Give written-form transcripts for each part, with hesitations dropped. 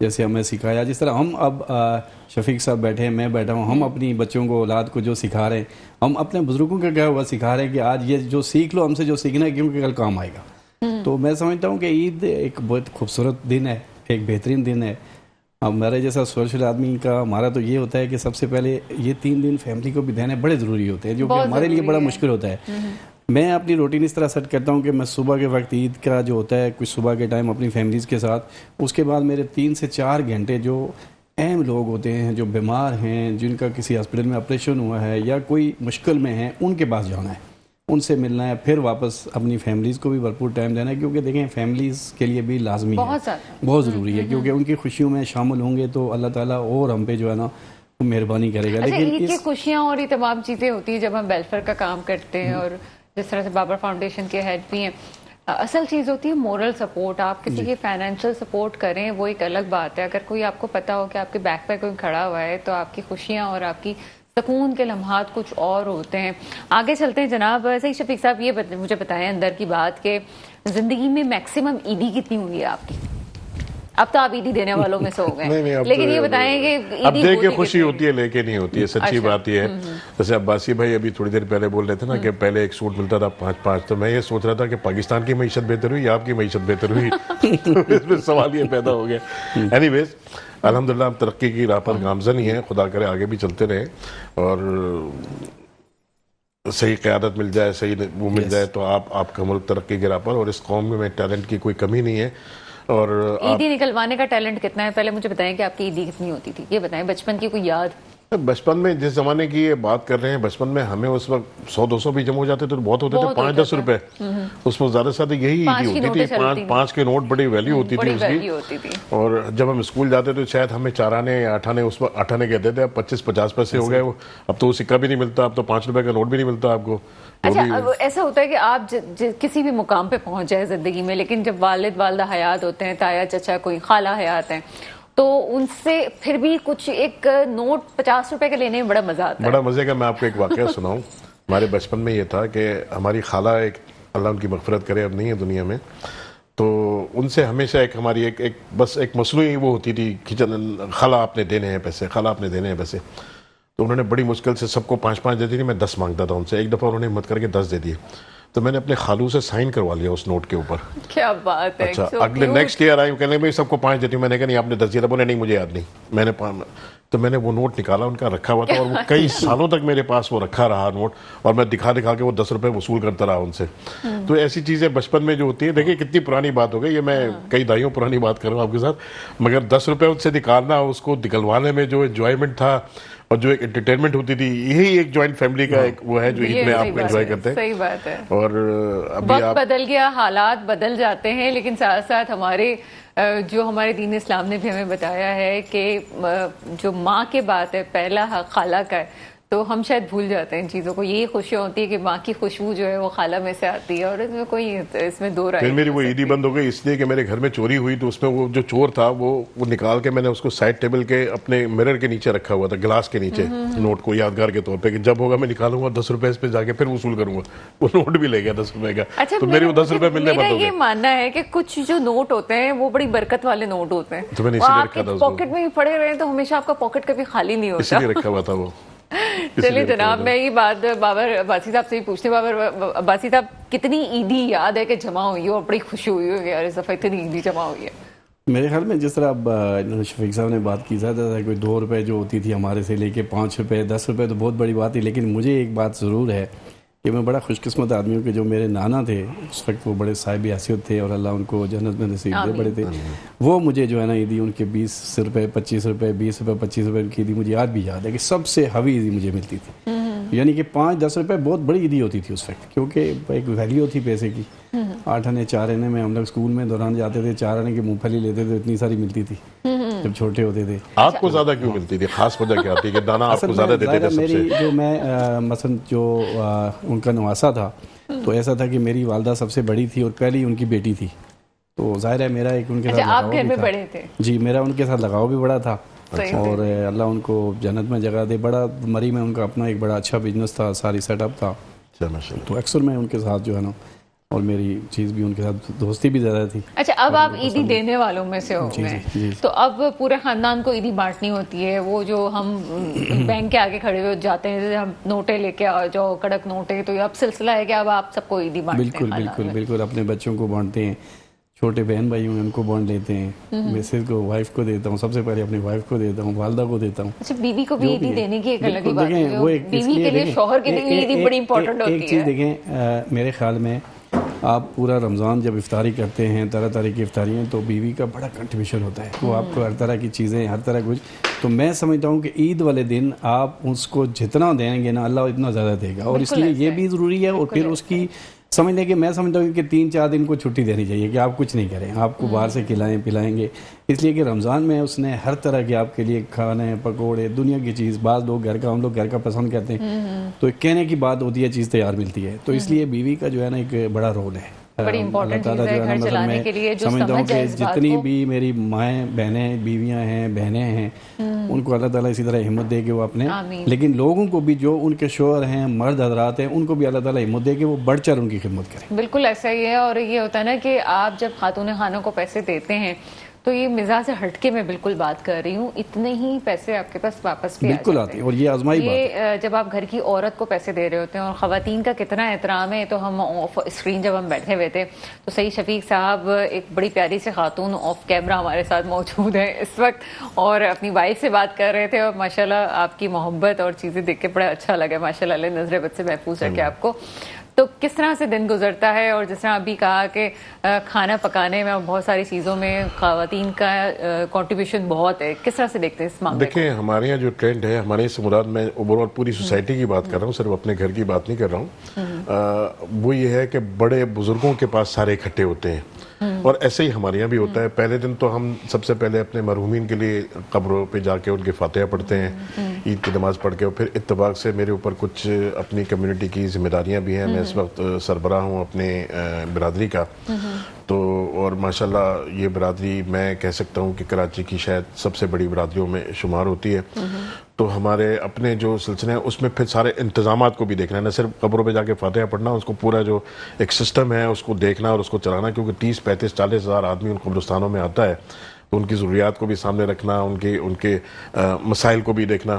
جیسے ہمیں سکھایا، جس طرح ہم اب شفیق صاحب بیٹھے ہیں، میں بیٹھا ہوں، ہم اپنی بچوں کو، اولاد کو جو سکھا رہے ہیں، ہم اپنے بزرگوں کا کیا ہوا سکھا رہے ہیں کہ آج یہ جو سیکھ لو ہم سے، جو سیکھنا ہے کیونکہ کل کام آئے گا۔ تو میں سمجھتا ہوں کہ عید ایک بہت خوبصورت دن ہے، ایک بہترین دن ہے۔ اب میرے جیسا سوشل آدمی کا ہمارا تو یہ ہوتا ہے کہ سب سے پہلے یہ 3 دن فیملی کو بھی دینے بڑے ضروری ہوتے ہیں، جو کہ ہمارے لیے بڑا مشکل ہوتا ہے۔ میں اپنی روٹین اس طرح سیٹ کرتا ہوں کہ میں صبح کے وقت عید کا جو ہوتا ہے کچھ صبح کے ٹائم اپنی فیملیز کے ساتھ، اس کے بعد میرے 3 سے 4 گھنٹے جو اہم لوگ ہوتے ہیں، جو بیمار ہیں، جن کا کسی ہاسپٹل میں آپریشن ہوا ہے یا کوئی مشکل میں ہیں، ان کے پاس جانا ہے، ان سے ملنا ہے، پھر واپس اپنی فیملیز کو بھی بھرپور ٹائم دینا ہے، کیونکہ دیکھیں فیملیز کے لیے بھی لازمی ہے، بہت ضروری ہے، کیونکہ ان کی خوشیوں میں شامل ہوں گے تو اللہ تعالیٰ اور ہم پہ جو ہے نا مہربانی کرے گا۔ لیکن لیکن عید کی خوشیاں اور یہ تمام چیزیں ہوتی ہیں جب ہم ویلفیئر کا کام کرتے ہیں، اور جس طرح سے بابر فاؤنڈیشن کے ہیڈ بھی ہیں، اصل چیز ہوتی ہے مورل سپورٹ۔ آپ کسی کی فائنینشیل سپورٹ کریں وہ ایک الگ بات ہے، اگر کوئی آپ کو پتا ہو کہ آپ کے بیک پہ کوئی کھڑا ہوا ہے تو آپ کی خوشیاں اور آپ کی سکون کے لمحات کچھ اور ہوتے ہیں۔ آگے چلتے ہیں جناب۔ ایسے ہی شفیق صاحب یہ مجھے بتائیں اندر کی بات کہ زندگی میں میکسیمم عیدی کتنی ہوئی ہے آپ کی؟ اب تو آپ عیدی دینے والوں میں سے ہو گئے، لیکن یہ بتائیں کہ اب دے کے خوشی ہوتی ہے لے کے نہیں ہوتی ہے، سچی بات یہ ہے۔ جیسے عباسی بھائی ابھی تھوڑی دیر پہلے بول رہے تھے نا کہ پہلے ایک سوٹ ملتا تھا 5-5، تو میں یہ سوچ رہا تھا کہ پاکستان کی معیشت بہتر ہوئی یا آپ کی معیشت بہتر ہوئی؟ اس میں سوال یہ پیدا ہو گیا۔ اینی ویز الحمدللہ ہم ترقی کی راہ پر گامزن ہی ہیں، خدا کرے آگے بھی چلتے رہیں اور صحیح قیادت مل جائے، صحیح وہ مل جائے تو آپ کا ملک ترقی کی راہ پر، اور اس قوم میں ٹیلنٹ کی کوئی کمی نہیں ہے۔ اور عیدی نکلوانے کا ٹیلنٹ کتنا ہے؟ پہلے مجھے بتائیں کہ آپ کی عیدی کتنی ہوتی تھی، یہ بتائیں بچپن کی کوئی یاد۔ بچپن میں جس زمانے کی یہ بات کر رہے ہیں، بچپن میں ہمیں اس وقت 100-200 بھی جمع ہو جاتے تھے تو بہت ہوتے تھے، 5-10 روپے، اس میں زیادہ سے زیادہ یہی عیدی ہوتی تھی، 5 کے نوٹ بڑی ویلیو ہوتی تھی اس کی۔ اور جب ہم اسکول جاتے تو شاید ہمیں 4 آنے یا 8 آنے، اس وقت 8 آنے کہتے تھے، اب 25-50 پیسے ہو گئے وہ، اب تو وہ سکہ بھی نہیں ملتا، اب تو 5 روپے کا نوٹ بھی نہیں ملتا آپ کو۔ اچھا ایسا ہوتا ہے کہ آپ کسی بھی مقام پہ پہنچ جائے زندگی میں، لیکن جب والد والدہ حیات ہوتے ہیں، تایا چچا کوئی خالہ حیات ہیں، تو ان سے پھر بھی کچھ ایک نوٹ 50 روپے کا لینے میں بڑا مزہ آتا ہے۔ بڑا مزے کا میں آپ کو ایک واقعہ سناؤں۔ ہمارے بچپن میں یہ تھا کہ ہماری خالہ، ایک اللہ ان کی مغفرت کرے، اب نہیں ہے دنیا میں، تو ان سے ہمیشہ ایک ہماری بس ایک مصنوعی وہ ہوتی تھی، خالہ آپ نے دینے ہیں پیسے، خالہ آپ نے دینے ہیں پیسے۔ تو انہوں نے بڑی مشکل سے سب کو 5-5 دیتی تھی، میں 10 مانگتا تھا ان سے، ایک دفعہ انہوں نے ہمت کر کے 10 دے دیے، تو میں نے اپنے خالو سے سائن کروا لیا اس نوٹ کے اوپر۔ کیا بات ہے! اچھا اگلے نیکسٹ ایئر آئی، کہنے بھائی سب کو 5 دیتی ہوں، میں نے کہا نہیں آپ نے 10 دیا تھا، بولے نہیں مجھے یاد نہیں، میں نے تو میں نے وہ نوٹ نکالا، ان کا رکھا ہوا تھا، اور وہ کئی سالوں تک میرے پاس وہ رکھا رہا نوٹ، اور میں دکھا کے وہ 10 روپے وصول کرتا رہا ان سے۔ تو ایسی چیزیں بچپن میں جو ہوتی ہیں، دیکھیں کتنی پرانی بات ہو گئی، یہ میں کئی دہائیوں پرانی بات کر رہا ہوں آپ کے ساتھ، مگر 10 روپے ان سے نکالنا، اس کو نکلوانے میں جو انجوائمنٹ تھا اور جو ایک انٹرٹینمنٹ ہوتی تھی، یہی ایک جوائنٹ فیملی کا ایک وہ ہے جو عید میں آپ کو انجوائے کرتے ہیں۔ صحیح بات ہے۔ اور ابھی وقت بدل گیا، حالات بدل جاتے ہیں، لیکن ساتھ ساتھ جو ہمارے دین اسلام نے بھی ہمیں بتایا ہے کہ جو ماں کے بات ہے پہلا حق خالہ کا ہے، تو ہم شاید بھول جاتے ہیں ان چیزوں کو۔ یہی خوشی ہوتی ہے کہ ماں کی خوشبو جو ہے وہ خالہ میں سے آتی ہے، اور اس میں دو رائے۔ پھر میری وہ عیدی بند ہو گئی اس لیے کہ میرے گھر میں چوری ہوئی، تو اس میں وہ جو چور تھا وہ نکال کے میں نے اس کو سائڈ ٹیبل کے اپنے مرر کے نیچے رکھا ہوا تھا، گلاس کے نیچے، نوٹ کو یادگار کے طور پہ کہ جب ہوگا میں نکالوں گا 10 روپے اس پہ جا کے پھر وصول کروں گا۔ وہ نوٹ بھی لے گیا 10 روپے کا، تو میرے وہ 10 روپے ملنے بند ہو گئے۔ یہ ماننا ہے کہ کچھ جو نوٹ ہوتے ہیں وہ بڑی برکت والے نوٹ ہوتے ہیں، آپ پاکٹ میں پڑے رہے تو ہمیشہ آپ کا پاکٹ کبھی خالی نہیں ہوتا، اسی لیے رکھا ہوا تھا وہ۔ چلیے جناب، میں یہ بات بابر عباسی صاحب سے ہی پوچھتے ہیں۔ بابر عباسی صاحب، کتنی عیدی یاد ہے کہ جمع ہوئی ہو اور بڑی خوشی ہوئی ہو کہ یار اس دفعہ اتنی عیدی جمع ہوئی ہے؟ میرے خیال میں جس طرح اب شفیق صاحب نے بات کی، زیادہ کوئی 2 روپے جو ہوتی تھی ہمارے سے لے کے 5 روپے 10 روپے تو بہت بڑی بات تھی، لیکن مجھے ایک بات ضرور ہے کہ میں بڑا خوش قسمت آدمی ہوں کہ جو میرے نانا تھے اس وقت وہ بڑے صاحب حیثیت تھے، اور اللہ ان کو جنت میں نصیب دے، بڑے تھے وہ، مجھے جو ہے نا عیدی ان کے 20 روپے 25 روپے 20 روپے 25 روپے کی عیدی مجھے یاد بھی یاد ہے کہ سب سے ہیوی عیدی مجھے ملتی تھی، یعنی کہ 5-10 روپے بہت بڑی عیدی ہوتی تھی اس وقت، کیونکہ ایک ویلیو تھی پیسے کی۔ 8 آنے 4 آنے میں ہم لوگ اسکول میں دوران جاتے تھے، 4 آنے کی مونگ پھلی لیتے تھے، اتنی ساری ملتی تھی جب چھوٹے ہوتے تھے۔ آپ کو زیادہ کیوں ملتی تھی؟ خاص وجہ کیا تھی کہ دانا آپ کو زیادہ دیتے تھے؟ میری جو میں مثلا جو ان کا نواسا تھا، تو ایسا تھا کہ میری والدہ سب سے بڑی تھی اور پہلی ان کی بیٹی تھی، تو ظاہر ہے میرا ایک ان کے ساتھ آپ گھر میں بڑے تھے؟ جی، میرا ان کے ساتھ لگاؤ بھی بڑا تھا، اور اللہ ان کو جنت میں جگہ دے۔ بڑا مری میں ان کا اپنا ایک بڑا اچھا بزنس تھا، ساری سیٹ اپ تھا، تو اکثر میں ان کے ساتھ جو ہے نا اور میری چیز بھی ان کے ساتھ دوستی بھی زیادہ تھی. اچھا اب آپ عیدی دینے والوں میں سے ہو گئے, جی. تو اب پورے خاندان کو عیدی بانٹنی ہوتی ہے, وہ جو ہم بینک کے آگے کھڑے ہوئے جاتے ہیں ہم نوٹیں لے کے آ جاؤ, کڑک نوٹیں, تو یہ اب سلسلہ ہے کہ اب آپ سب کو عیدی بانٹتے ہیں؟ بالکل اپنے بچوں کو بانٹتے ہیں, چھوٹے بہن بھائی ہیں ان کو بانٹ لیتے ہیں, مسز کو, وائف کو دیتا ہوں, سب سے پہلے اپنی وائف کو دیتا ہوں, والدہ کو دیتا ہوں. اچھا بیوی کو بھی عیدی دینے کی ایک الگ ہی بات ہے, بیوی کے لیے شوہر کے لیے عیدی بڑی امپورٹنٹ ہوتی ہے. ایک چیز دیکھیں, میرے خیال میں آپ پورا رمضان جب افطاری کرتے ہیں, طرح طرح کی افطاریاں, تو بیوی کا بڑا کنٹریبیوشن ہوتا ہے, وہ آپ کو ہر طرح کی چیزیں, ہر طرح کچھ. تو میں سمجھتا ہوں کہ عید والے دن آپ اس کو جتنا دیں گے نا اللہ اتنا زیادہ دے گا, اور اس لیے یہ بھی ضروری ہے. اور پھر اس کی سمجھ لیں کہ میں سمجھتا ہوں کہ 3-4 دن کو چھٹی دینی چاہیے کہ آپ کچھ نہیں کریں, آپ کو باہر سے کھلائیں پلائیں گے, اس لیے کہ رمضان میں اس نے ہر طرح کے آپ کے لیے کھانے, پکوڑے, دنیا کی چیز, بعض لوگ گھر کا, ہم لوگ گھر کا پسند کرتے ہیں, تو ایک کہنے کی بات ہوتی ہے چیز تیار ملتی ہے. تو اس لیے بیوی کا جو ہے نا ایک بڑا رول ہے, بڑی امپورٹنٹ چیز ہے گھر چلانے کے لیے. جو سمجھتا ہوں کہ اس بات جتنی کو بھی میری مائیں بہنیں, بیویاں ہیں, بہنیں ہیں, ان کو اللہ تعالیٰ اسی طرح ہمت دے کہ وہ اپنے, لیکن لوگوں کو بھی جو ان کے شوہر ہیں, مرد حضرات ہیں, ان کو بھی اللہ تعالیٰ ہمت دے کہ وہ بڑھ چڑھ ان کی خدمت کریں. بالکل ایسا ہی ہے. اور یہ ہوتا ہے نا کہ آپ جب خاتون خانوں کو پیسے دیتے ہیں تو یہ مزاج سے ہٹ کے میں بالکل بات کر رہی ہوں, اتنے ہی پیسے آپ کے پاس واپس بھی بالکل آتے ہیں, اور یہ آزمائی بات ہے. جب آپ گھر کی عورت کو پیسے دے رہے ہوتے ہیں, اور خواتین کا کتنا احترام ہے. تو ہم آف اسکرین جب ہم بیٹھے ہوئے تھے تو سعید شفیق صاحب ایک بڑی پیاری سی خاتون آف کیمرہ ہمارے ساتھ موجود ہیں اس وقت, اور اپنی وائف سے بات کر رہے تھے, اور ماشاءاللہ آپ کی محبت اور چیزیں دیکھ کے بڑا اچھا لگا, ماشاءاللہ اللہ نظر بد سے محفوظ رکھے آپ کو. تو کس طرح سے دن گزرتا ہے, اور جس طرح ابھی کہا کہ کھانا پکانے میں اور بہت ساری چیزوں میں خواتین کا کنٹریبیوشن بہت ہے, کس طرح سے دیکھتے ہیں اس معاملے کو؟ دیکھیں ہمارے یہاں جو ٹرینڈ ہے, ہمارے اس مراد میں اوور آل پوری سوسائٹی کی بات کر رہا ہوں, صرف اپنے گھر کی بات نہیں کر رہا ہوں, وہ یہ ہے کہ بڑے بزرگوں کے پاس سارے اکٹھے ہوتے ہیں, اور ایسے ہی ہمارے یہاں بھی ہوتا ہے. پہلے دن تو ہم سب سے پہلے اپنے مرحومین کے لیے قبروں پہ جا کے ان کے فاتحہ پڑھتے ہیں, عید کی نماز پڑھ کے, اور پھر اتفاق سے میرے اوپر کچھ اپنی کمیونٹی کی ذمہ داریاں بھی ہیں. میں اس وقت سربراہ ہوں اپنے برادری کا, تو اور ماشاءاللہ یہ برادری میں کہہ سکتا ہوں کہ کراچی کی شاید سب سے بڑی برادریوں میں شمار ہوتی ہے. تو ہمارے اپنے جو سلسلے ہیں اس میں پھر سارے انتظامات کو بھی دیکھنا ہے, نہ صرف قبروں پہ جا کے فاتحہ پڑھنا, اس کو پورا جو ایک سسٹم ہے اس کو دیکھنا اور اس کو چلانا, کیونکہ 30-35-40 ہزار آدمی ان قبرستانوں میں آتا ہے, تو ان کی ضروریات کو بھی سامنے رکھنا, ان کے مسائل کو بھی دیکھنا,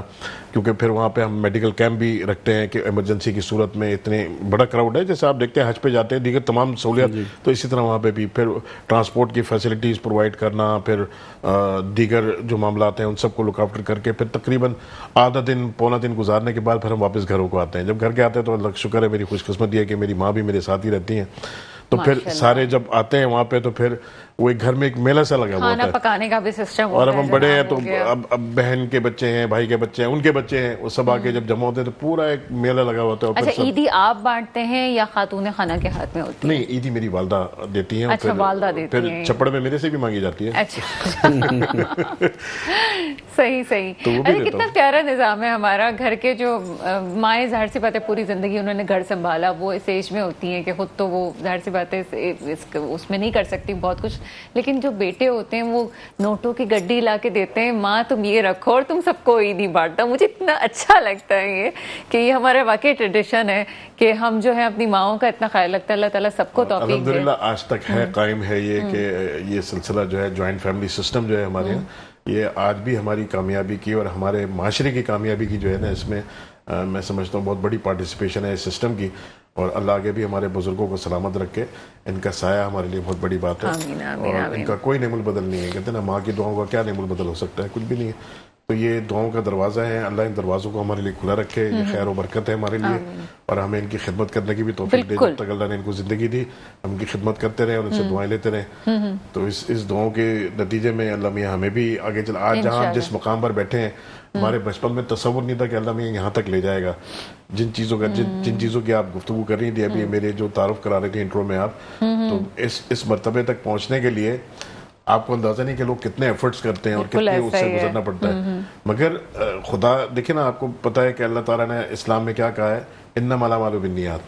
کیونکہ پھر وہاں پہ ہم میڈیکل کیمپ بھی رکھتے ہیں کہ ایمرجنسی کی صورت میں اتنے بڑا کراؤڈ ہے, جیسے آپ دیکھتے ہیں حج پہ جاتے ہیں, دیگر تمام سہولیات, تو اسی طرح وہاں پہ بھی پھر ٹرانسپورٹ کی فیسلٹیز پرووائڈ کرنا, پھر دیگر جو معاملات ہیں ان سب کو لک آفٹر کر کے پھر تقریباً آدھا دن پونا دن گزارنے کے بعد پھر ہم واپس گھروں کو آتے ہیں. جب گھر کے آتے ہیں تو اللہ کا شکر ہے, میری خوش قسمتی ہے کہ میری ماں بھی میرے ساتھ ہی رہتی ہیں, تو پھر سارے جب آتے ہیں وہاں پہ تو پھر وہ ایک گھر میں ایک میلہ سا لگا ہوا ہوتا ہے, کھانا پکانے کا بھی سسٹم, اور اب ہم بڑے ہیں تو اب بہن کے بچے ہیں, بھائی کے بچے ہیں, ان کے بچے ہیں, وہ سب آ کے جب جمع ہوتے ہیں تو پورا ایک میلہ لگا ہوتا ہے. اچھا عیدی آپ بانٹتے ہیں یا خاتون خانہ کے ہاتھ میں ہوتی ہے؟ نہیں, عیدی میری والدہ دیتی ہیں, اچھا والدہ دیتی ہیں, پھر چپڑ میں میرے سے بھی مانگی جاتی ہے. اچھا صحیح. ارے کتنا پیارا نظام ہے ہمارا. گھر کے جو مائیں ظاہر سی بات ہے پوری زندگی انہوں نے گھر سنبھالا, وہ اس ایج میں ہوتی ہیں کہ خود تو وہ ظاہر سی بات ہے اس میں نہیں کر سکتی بہت کچھ, لیکن جو بیٹے ہوتے ہیں وہ نوٹوں کی گڈی لا کے دیتے ہیں, ماں تم یہ رکھو اور تم سب کو عیدی بانٹتا. مجھے اتنا اچھا لگتا ہے یہ کہ یہ ہمارا واقعی ٹریڈیشن ہے کہ ہم جو ہے اپنی ماؤں کا اتنا خیال رکھتا ہے. اللہ تعالیٰ سب کو توفیق دے. الحمدللہ آج تک ہے, قائم ہے یہ کہ یہ سلسلہ جو ہے جوائنٹ فیملی سسٹم جو ہے ہمارے یہاں, یہ آج بھی ہماری کامیابی کی اور ہمارے معاشرے کی کامیابی کی جو ہے نا, اس میں میں سمجھتا ہوں بہت بڑی پارٹیسپیشن ہے اس سسٹم کی, اور اللہ آگے بھی ہمارے بزرگوں کو سلامت رکھے. ان کا سایہ ہمارے لیے بہت بڑی بات ہے, اور ان کا کوئی نعم البدل نہیں ہے. کہتے ہیں نا ماں کی دعاؤں کا کیا نعم البدل ہو سکتا ہے, کچھ بھی نہیں ہے. تو یہ دعاؤں کا دروازہ ہے, اللہ ان دروازوں کو ہمارے لیے کھلا رکھے, یہ خیر و برکت ہے ہمارے لیے, اور ہمیں ان کی خدمت کرنے کی بھی توفیق دے. جب تک اللہ نے ان کو زندگی دی ہم ان کی خدمت کرتے رہے اور ان سے دعائیں لیتے رہے. تو اس دعاؤں کے نتیجے میں اللہ میاں ہمیں بھی آگے چل, آج جہاں جس مقام پر بیٹھے ہیں, ہمارے بچپن میں تصور نہیں تھا کہ اللہ میاں یہاں تک لے جائے گا. جن چیزوں کی آپ گفتگو کر رہی تھی ابھی, میرے جو تعارف کرا رہے تھے انٹرو میں آپ, تو اس مرتبے تک پہنچنے کے لیے آپ کو اندازہ نہیں کہ لوگ کتنے ایفرٹس کرتے ہیں اور کتنے اس سے گزرنا پڑتا ہے. مگر خدا دیکھیں نا, آپ کو پتا ہے کہ اللہ تعالیٰ نے اسلام میں کیا کہا ہے, انما الاعمال بالنیات.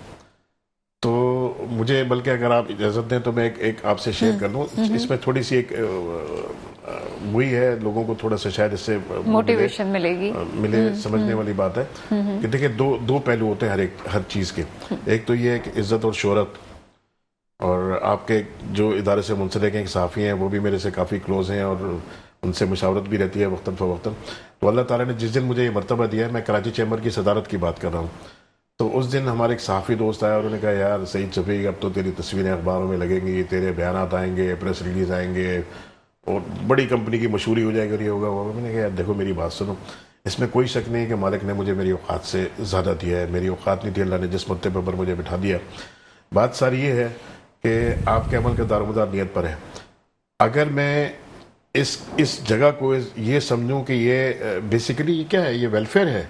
تو مجھے بلکہ اگر آپ اجازت دیں تو میں ایک آپ سے شیئر کر دوں, اس میں تھوڑی سی ایک وہی ہے, لوگوں کو تھوڑا سا شاید اس سے موٹیویشن ملے سمجھنے والی بات ہے کہ دیکھیں دو پہلو ہوتے ہیں ہر چیز کے. ایک تو یہ ہے کہ عزت اور شہرت, اور آپ کے جو ادارے سے منسلک ہیں صحافی ہیں وہ بھی میرے سے کافی کلوز ہیں اور ان سے مشاورت بھی رہتی ہے وقتاً فوقتاً. تو اللہ تعالیٰ نے جس دن مجھے یہ مرتبہ دیا ہے، میں کراچی چیمبر کی صدارت کی بات کر رہا ہوں، تو اس دن ہمارے ایک صحافی دوست آیا، انہوں نے کہا یار سعید شفیق اب تو تیری تصویریں اخباروں میں لگیں گی، تیرے بیانات آئیں گے، پریس ریلیز آئیں گے اور بڑی کمپنی کی مشہوری ہو جائے گی اور یہ ہوگا وہ. میں نے کہا یار دیکھو میری بات سنو، اس میں کوئی شک نہیں کہ مالک نے مجھے میری اوقات سے زیادہ دیا ہے، میری اوقات نہیں تھی، اللہ نے جس مرتبے پر مجھے بٹھا دیا. بات ساری یہ ہے کہ آپ کے عمل کا دارومدار نیت پر ہے. اگر میں اس جگہ کو یہ سمجھوں کہ یہ بیسیکلی کیا ہے، یہ ویلفیئر ہے،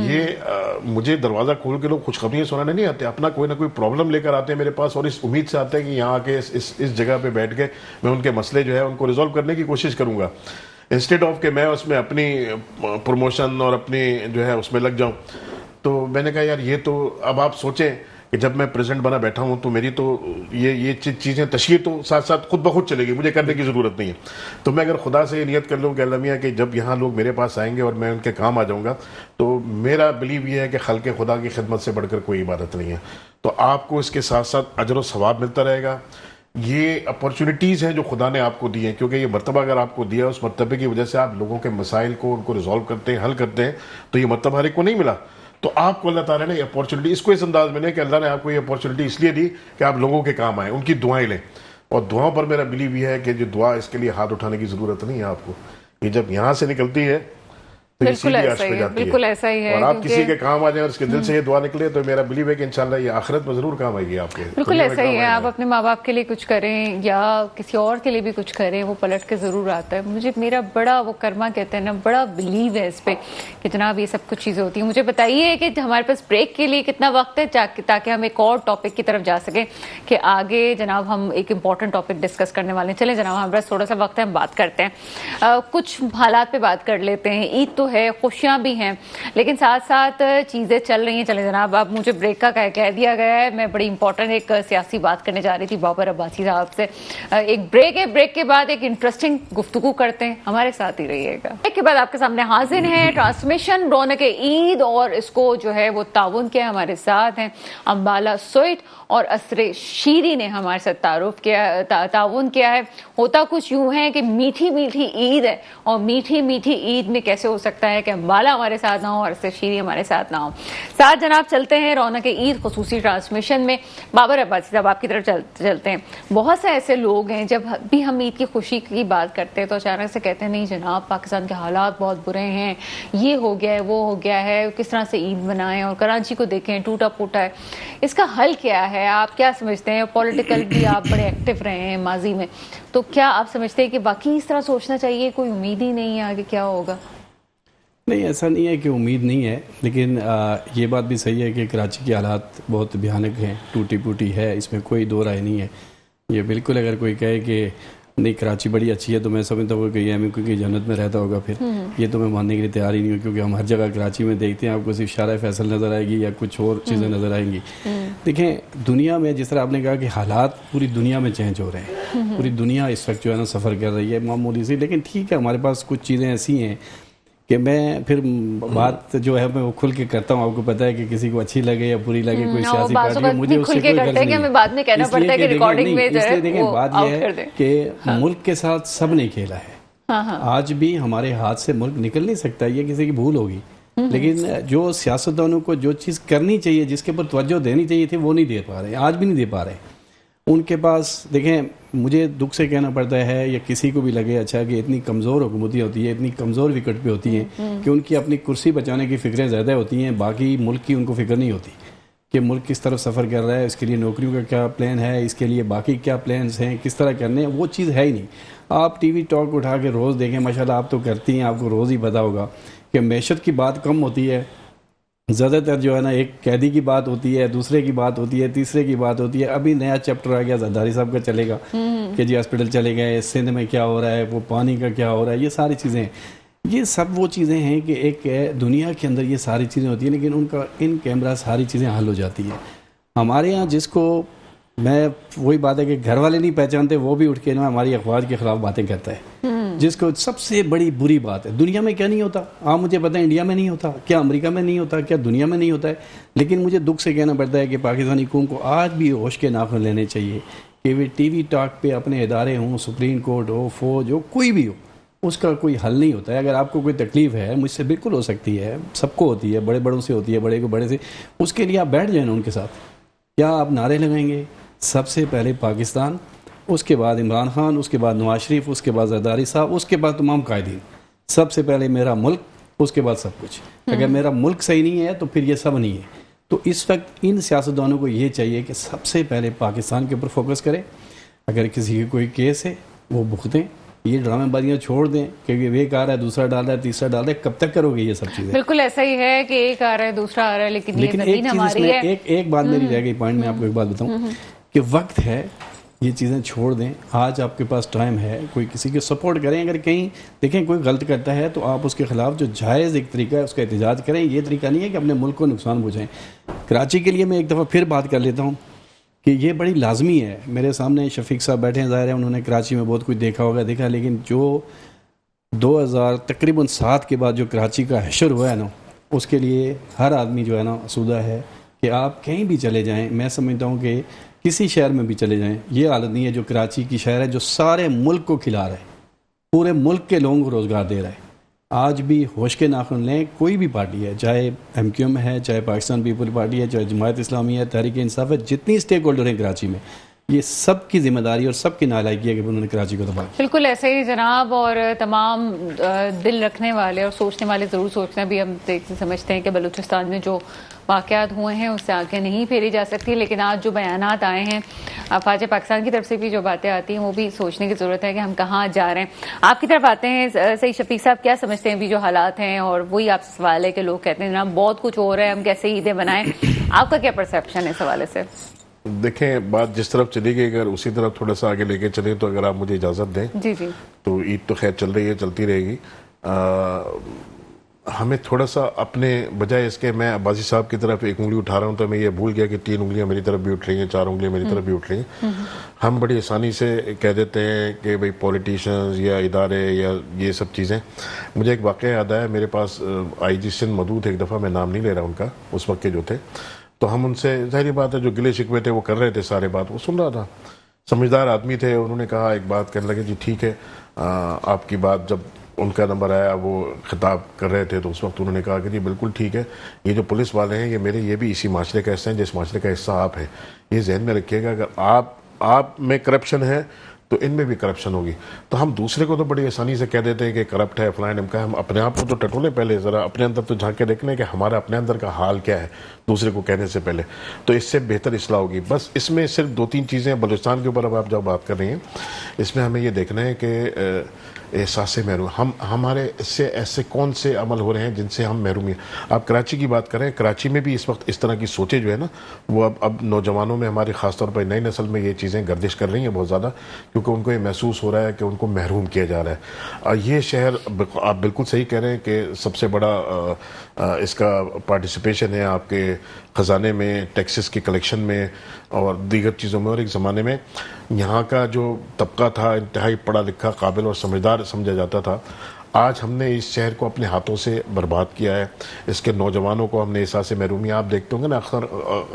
یہ مجھے دروازہ کھول کے لوگ خوشخبریاں سنانے نہیں آتے، اپنا کوئی نہ کوئی پرابلم لے کر آتے ہیں میرے پاس اور اس امید سے آتے ہیں کہ یہاں آ کے اس جگہ پہ بیٹھ کے میں ان کے مسئلے جو ہے ان کو ریزالو کرنے کی کوشش کروں گا، انسٹیڈ آف کہ میں اس میں اپنی پروموشن اور اپنی جو ہے اس میں لگ جاؤں. تو میں نے کہا یار یہ تو اب آپ سوچیں کہ جب میں پریزیڈنٹ بنا بیٹھا ہوں تو میری تو یہ چیزیں تشہیر تو ساتھ ساتھ خود بخود چلے گی، مجھے کرنے کی ضرورت نہیں ہے. تو میں اگر خدا سے یہ نیت کر لوں کہ اللہ میاں کہ جب یہاں لوگ میرے پاس آئیں گے اور میں ان کے کام آ جاؤں گا، تو میرا بلیو یہ ہے کہ خلق خدا کی خدمت سے بڑھ کر کوئی عبادت نہیں ہے. تو آپ کو اس کے ساتھ ساتھ اجر و ثواب ملتا رہے گا. یہ اپارچونیٹیز ہیں جو خدا نے آپ کو دی ہیں، کیونکہ یہ مرتبہ اگر آپ کو دیا، اس مرتبے کی وجہ سے آپ لوگوں کے مسائل کو ان کو ریزالو کرتے ہیں، حل کرتے ہیں، تو یہ مرتبہ ہر ایک کو نہیں ملا. تو آپ کو اللہ تعالیٰ نے یہ اپارچونیٹی، اس کو اس انداز میں نہیں کہ اللہ نے آپ کو یہ اپارچونیٹی اس لیے دی کہ آپ لوگوں کے کام آئیں، ان کی دعائیں لیں. اور دعاؤں پر میرا بلیو یہ ہے کہ جو دعا، اس کے لیے ہاتھ اٹھانے کی ضرورت نہیں ہے آپ کو. یہ جب یہاں سے نکلتی ہے تو یہ سیدھی عرش پہ جاتی ہے. بالکل ایسا ہی ہے. اور آپ کسی کے کام آ جائیں اور اس کے دل سے یہ دعا نکلے تو میرا بلیو ہے کہ انشاءاللہ یہ آخرت میں ضرور کام آئے گی آپ کے. بالکل ایسا ہی ہے. آپ اپنے ماں باپ کے لیے کچھ کریں یا کسی اور کے لیے بھی کچھ کریں، وہ پلٹ کے ضرور آتا ہے. مجھے میرا بڑا وہ کرما کہتے ہیں نا، بڑا بلیو ہے اس پہ کہ جناب یہ سب کچھ چیزیں ہوتی ہیں. مجھے بتائیے کہ ہمارے پاس بریک کے لیے کتنا وقت ہے تاکہ ہم ایک اور ٹاپک کی طرف جا سکیں کہ آگے جناب ہم ایک امپورٹنٹ ٹاپک ڈسکس کرنے والے ہیں. چلیں جناب ہمارے پاس تھوڑا سا وقت ہے، ہم بات کرتے ہیں. کچھ حالات پہ بات کر لیتے ہیں. عید تو ہے، خوشیاں بھی ہیں، لیکن ساتھ ساتھ چیزیں چل رہی ہیں. چلیں جناب، اب مجھے بریک کا کہہ دیا گیا ہے. میں بڑی امپورٹنٹ ایک سیاسی بات کرنے جا رہی تھی بابر عباسی صاحب سے. ایک بریک ہے، بریک کے بعد ایک انٹرسٹنگ گفتگو کرتے ہیں. ہمارے ساتھ ہی رہیے گا. بریک کے بعد آپ کے سامنے حاضر ہے ٹرانسمیشن رونق عید، اور اس کو جو ہے وہ تعاون کیا ہمارے ساتھ ہیں امبالا سوئٹ اور اسر شیری نے ہمارے ساتھ تعاون کیا ہے. ہوتا کچھ یوں ہے کہ میٹھی میٹھی عید ہے، اور میٹھی میٹھی عید میں کیسے ہو سکتا ہے کہ امبالا ہمارے ساتھ نہ ہو اور اسر شیری ہمارے ساتھ نہ ہو. ساتھ جناب چلتے ہیں رونق عید خصوصی ٹرانسمیشن میں. بابر عباسی صاحب آپ کی طرف چلتے ہیں. بہت سے ایسے لوگ ہیں جب بھی ہم عید کی خوشی کی بات کرتے ہیں تو اچانک سے کہتے ہیں نہیں جناب پاکستان کے حالات بہت برے ہیں، یہ ہو گیا ہے، وہ ہو گیا ہے، کس طرح سے عید منائیں. اور کراچی کو دیکھیں ٹوٹا پھوٹا ہے. اس کا حل کیا ہے؟ آپ کیا سمجھتے ہیں؟ پولیٹیکل بھی آپ بڑے ایکٹیو رہے ہیں ماضی میں، تو کیا آپ سمجھتے ہیں کہ باقی اس طرح سوچنا چاہیے؟ کوئی امید ہی نہیں ہے آگے کیا ہوگا؟ نہیں، ایسا نہیں ہے کہ امید نہیں ہے، لیکن یہ بات بھی صحیح ہے کہ کراچی کے حالات بہت بھیانک ہیں، ٹوٹی پوٹی ہے، اس میں کوئی دو رائے نہیں ہے. یہ بالکل اگر کوئی کہے کہ نہیں کراچی بڑی اچھی ہے تو میں سمجھتا ہوں کہ یہ ہمیں کیونکہ جنت میں رہتا ہوگا، پھر یہ تو میں ماننے کے لیے تیار ہی نہیں ہوں، کیونکہ ہم ہر جگہ کراچی میں دیکھتے ہیں آپ کو صرف شارع فیصل نظر آئے گی یا کچھ اور چیزیں نظر آئیں گی. دیکھیں دنیا میں جس طرح آپ نے کہا کہ حالات پوری دنیا میں چینج ہو رہے ہیں، پوری دنیا اس وقت جو ہے نا سفر کر رہی ہے معمولی سی، لیکن ٹھیک ہے ہمارے پاس کچھ چیزیں ایسی ہیں کہ میں پھر بات جو ہے میں وہ کھل کے کرتا ہوں. آپ کو پتہ ہے کہ کسی کو اچھی لگے یا بری لگے کوئی سیاسی پارٹی، مجھے اس سے کوئی غرض نہیں ہے. اس لیے دیکھیں بات یہ ہے کہ ملک کے ساتھ سب نے کھیلا ہے. آج بھی ہمارے ہاتھ سے ملک نکل نہیں سکتا، یہ کسی کی بھول ہوگی، لیکن جو سیاستدانوں کو جو چیز کرنی چاہیے، جس کے اوپر توجہ دینی چاہیے تھی، وہ نہیں دے پا رہے، آج بھی نہیں دے پا رہے. ان کے پاس دیکھیں مجھے دکھ سے کہنا پڑتا ہے یا کسی کو بھی لگے اچھا کہ اتنی کمزور حکومتیں ہوتی ہیں، اتنی کمزور وکٹ پہ ہوتی ہیں کہ ان کی اپنی کرسی بچانے کی فکریں زیادہ ہوتی ہیں، باقی ملک کی ان کو فکر نہیں ہوتی کہ ملک کس طرف سفر کر رہا ہے، اس کے لیے نوکریوں کا کیا پلان ہے، اس کے لیے باقی کیا پلانز ہیں، کس طرح کرنے ہیں، وہ چیز ہے ہی نہیں. آپ ٹی وی ٹاک اٹھا کے روز دیکھیں، ماشاءاللہ آپ تو کرتی ہیں، آپ کو روز ہی پتہ ہوگا کہ معیشت کی بات کم ہوتی ہے. زیادہ تر جو ہے نا ایک قیدی کی بات ہوتی ہے، دوسرے کی بات ہوتی ہے، تیسرے کی بات ہوتی ہے. ابھی نیا چیپٹر آ گیا زرداری صاحب کا چلے گا کہ جی ہاسپٹل چلے گئے، سندھ میں کیا ہو رہا ہے، وہ پانی کا کیا ہو رہا ہے، یہ ساری چیزیں. یہ سب وہ چیزیں ہیں کہ ایک دنیا کے اندر یہ ساری چیزیں ہوتی ہیں، لیکن ان کا ان کیمرہ ساری چیزیں حل ہو جاتی ہیں. ہمارے ہاں جس کو میں وہی بات ہے کہ گھر والے نہیں پہچانتے، وہ بھی اٹھ کے نا ہماری اخبار کے خلاف باتیں کرتا ہے، جس کو سب سے بڑی بری بات ہے. دنیا میں کیا نہیں ہوتا، آپ مجھے پتہ ہے انڈیا میں نہیں ہوتا، کیا امریکہ میں نہیں ہوتا، کیا دنیا میں نہیں ہوتا ہے. لیکن مجھے دکھ سے کہنا پڑتا ہے کہ پاکستانی قوم کو آج بھی ہوش کے ناخن لینے چاہیے کہ وہ ٹی وی ٹاک پہ اپنے ادارے ہوں، سپریم کورٹ ہو، فوج ہو، کوئی بھی ہو، اس کا کوئی حل نہیں ہوتا ہے. اگر آپ کو کوئی تکلیف ہے، مجھ سے بالکل ہو سکتی ہے، سب کو ہوتی ہے، بڑے بڑوں سے ہوتی ہے، بڑے کو بڑے سے، اس کے لیے آپ بیٹھ جائیں نا ان کے ساتھ. کیا آپ نعرے لگائیں گے؟ سب سے پہلے پاکستان، اس کے بعد عمران خان، اس کے بعد نواز شریف، اس کے بعد زرداری صاحب، اس کے بعد تمام قائدین. سب سے پہلے میرا ملک، اس کے بعد سب کچھ. اگر میرا ملک صحیح نہیں ہے تو پھر یہ سب نہیں ہے. تو اس وقت ان سیاستدانوں کو یہ چاہیے کہ سب سے پہلے پاکستان کے اوپر فوکس کریں. اگر کسی کی کوئی کیس ہے وہ بھگتیں، یہ ڈرامے بازیاں چھوڑ دیں کہ یہ ایک آ رہا ہے، دوسرا ڈال رہا ہے، تیسرا ڈال رہا ہے. کب تک کرو گے یہ سب چیزیں؟ بالکل ایسا ہی ہے کہ ایک آ رہا ہے دوسرا آ رہا ہے، لیکن یہ ایک زمین چیز اس ہماری میں ہے. ایک بات میری رہ گئی پوائنٹ، میں آپ کو ایک بات بتاؤں کہ وقت ہے، یہ چیزیں چھوڑ دیں. آج آپ کے پاس ٹائم ہے، کوئی کسی کے سپورٹ کریں. اگر کہیں دیکھیں کوئی غلط کرتا ہے تو آپ اس کے خلاف جو جائز ایک طریقہ ہے اس کا احتجاج کریں. یہ طریقہ نہیں ہے کہ اپنے ملک کو نقصان پہنچائیں. کراچی کے لیے میں ایک دفعہ پھر بات کر لیتا ہوں کہ یہ بڑی لازمی ہے. میرے سامنے شفیق صاحب بیٹھے ہیں، ظاہر ہے انہوں نے کراچی میں بہت کچھ دیکھا ہوگا، لیکن جو 2000 تقریباً 7 کے بعد جو کراچی کا حشر ہوا ہے نا، اس کے لیے ہر آدمی جو ہے نا آسودہ ہے کہ آپ کہیں بھی چلے جائیں. میں سمجھتا ہوں کہ کسی شہر میں بھی چلے جائیں، یہ حالت نہیں ہے جو کراچی کی شہر ہے، جو سارے ملک کو کھلا رہا ہے، پورے ملک کے لوگوں کو روزگار دے رہا ہے. آج بھی ہوش کے ناخن لیں. کوئی بھی پارٹی ہے، چاہے ایم کیو ایم ہے، چاہے پاکستان پیپل پارٹی ہے، چاہے جماعت اسلامی ہے، تحریک انصاف ہے، جتنی اسٹیک ہولڈر ہیں کراچی میں، یہ سب کی ذمہ داری اور سب کی نالائقی ہے کہ انہوں نے کراچی کو تباہ کیا. بالکل ایسے ہی جناب، اور تمام دل رکھنے والے اور سوچنے والے ضرور سوچنا بھی ہم سمجھتے ہیں کہ بلوچستان میں جو واقعات ہوئے ہیں اس سے آگے نہیں پھیری جا سکتی. لیکن آج جو بیانات آئے ہیں افواج پاکستان کی طرف سے بھی جو باتیں آتی ہیں وہ بھی سوچنے کی ضرورت ہے کہ ہم کہاں جا رہے ہیں. آپ کی طرف آتے ہیں سعید شفیق صاحب، کیا سمجھتے ہیں بھی جو حالات ہیں؟ اور وہی آپ سے سوال ہے کہ لوگ کہتے ہیں جناب بہت کچھ ہو رہا ہے، ہم کیسے عیدیں بنائیں؟ آپ کا کیا پرسیپشن ہے اس حوالے سے؟ دیکھیں بات جس طرف چلی گئی، اگر اسی طرف تھوڑا سا آگے لے کے چلیں تو اگر آپ مجھے اجازت دیں جی جی. تو عید تو خیر چل رہی ہے، چلتی رہے گی. ہمیں تھوڑا سا اپنے بجائے اس کے، میں عباسی صاحب کی طرف ایک انگلی اٹھا رہا ہوں تو میں یہ بھول گیا کہ 3 انگلیاں میری طرف بھی اٹھ رہی ہیں، 4 انگلیاں میری طرف بھی اٹھ رہی ہیں. ہم بڑی آسانی سے کہہ دیتے ہیں کہ بھئی پولیٹیشنز یا ادارے یا یہ سب چیزیں. مجھے ایک واقعہ یاد آیا، میرے پاس آئی جی سندھ مودود ایک دفعہ، میں نام نہیں لے رہا ان کا، اس وقت کے جو تھے، تو ہم ان سے ظاہری بات ہے جو گلے شکوے تھے وہ کر رہے تھے، سارے بات وہ سن رہا تھا. سمجھدار آدمی تھے، انہوں نے کہا، ایک بات کہنے لگے، جی ٹھیک ہے آپ کی بات، جب ان کا نمبر آیا وہ خطاب کر رہے تھے تو اس وقت انہوں نے کہا کہ جی بالکل ٹھیک ہے، یہ جو پولیس والے ہیں یہ بھی اسی معاشرے کا حصہ ہیں جس معاشرے کا حصہ آپ ہیں. یہ ذہن میں رکھیے گا، اگر آپ میں کرپشن ہے تو ان میں بھی کرپشن ہوگی. تو ہم دوسرے کو تو بڑی آسانی سے کہہ دیتے ہیں کہ کرپٹ ہے فلان کا. ہم اپنے آپ کو تو ٹٹولے، پہلے ذرا اپنے اندر تو جھانک کے دیکھنے کہ ہمارا اپنے اندر کا حال کیا ہے دوسرے کو کہنے سے پہلے، تو اس سے بہتر اصلاح ہوگی. بس اس میں صرف 2-3 چیزیں بلوچستان کے اوپر اب آپ جب بات کر رہی ہیں، اس میں ہمیں یہ دیکھنا ہے کہ احساس محروم، ہمارے اس سے ایسے کون سے عمل ہو رہے ہیں جن سے ہم محروم ہیں. آپ کراچی کی بات کریں، کراچی میں بھی اس وقت اس طرح کی سوچیں جو ہے نا، وہ اب نوجوانوں میں، ہماری خاص طور پر نئی نسل میں یہ چیزیں گردش کر رہی ہیں بہت زیادہ، کیونکہ ان کو یہ محسوس ہو رہا ہے کہ ان کو محروم کیا جا رہا ہے. یہ شہر، آپ بالکل صحیح کہہ رہے ہیں کہ سب سے بڑا اس کا پارٹیسپیشن ہے آپ کے خزانے میں، ٹیکسز کی کلیکشن میں اور دیگر چیزوں میں. اور ایک زمانے میں یہاں کا جو طبقہ تھا انتہائی پڑھا لکھا، قابل اور سمجھدار سمجھا جاتا تھا. آج ہم نے اس شہر کو اپنے ہاتھوں سے برباد کیا ہے. اس کے نوجوانوں کو ہم نے احساس محرومی، آپ دیکھتے ہوں گے نا اکثر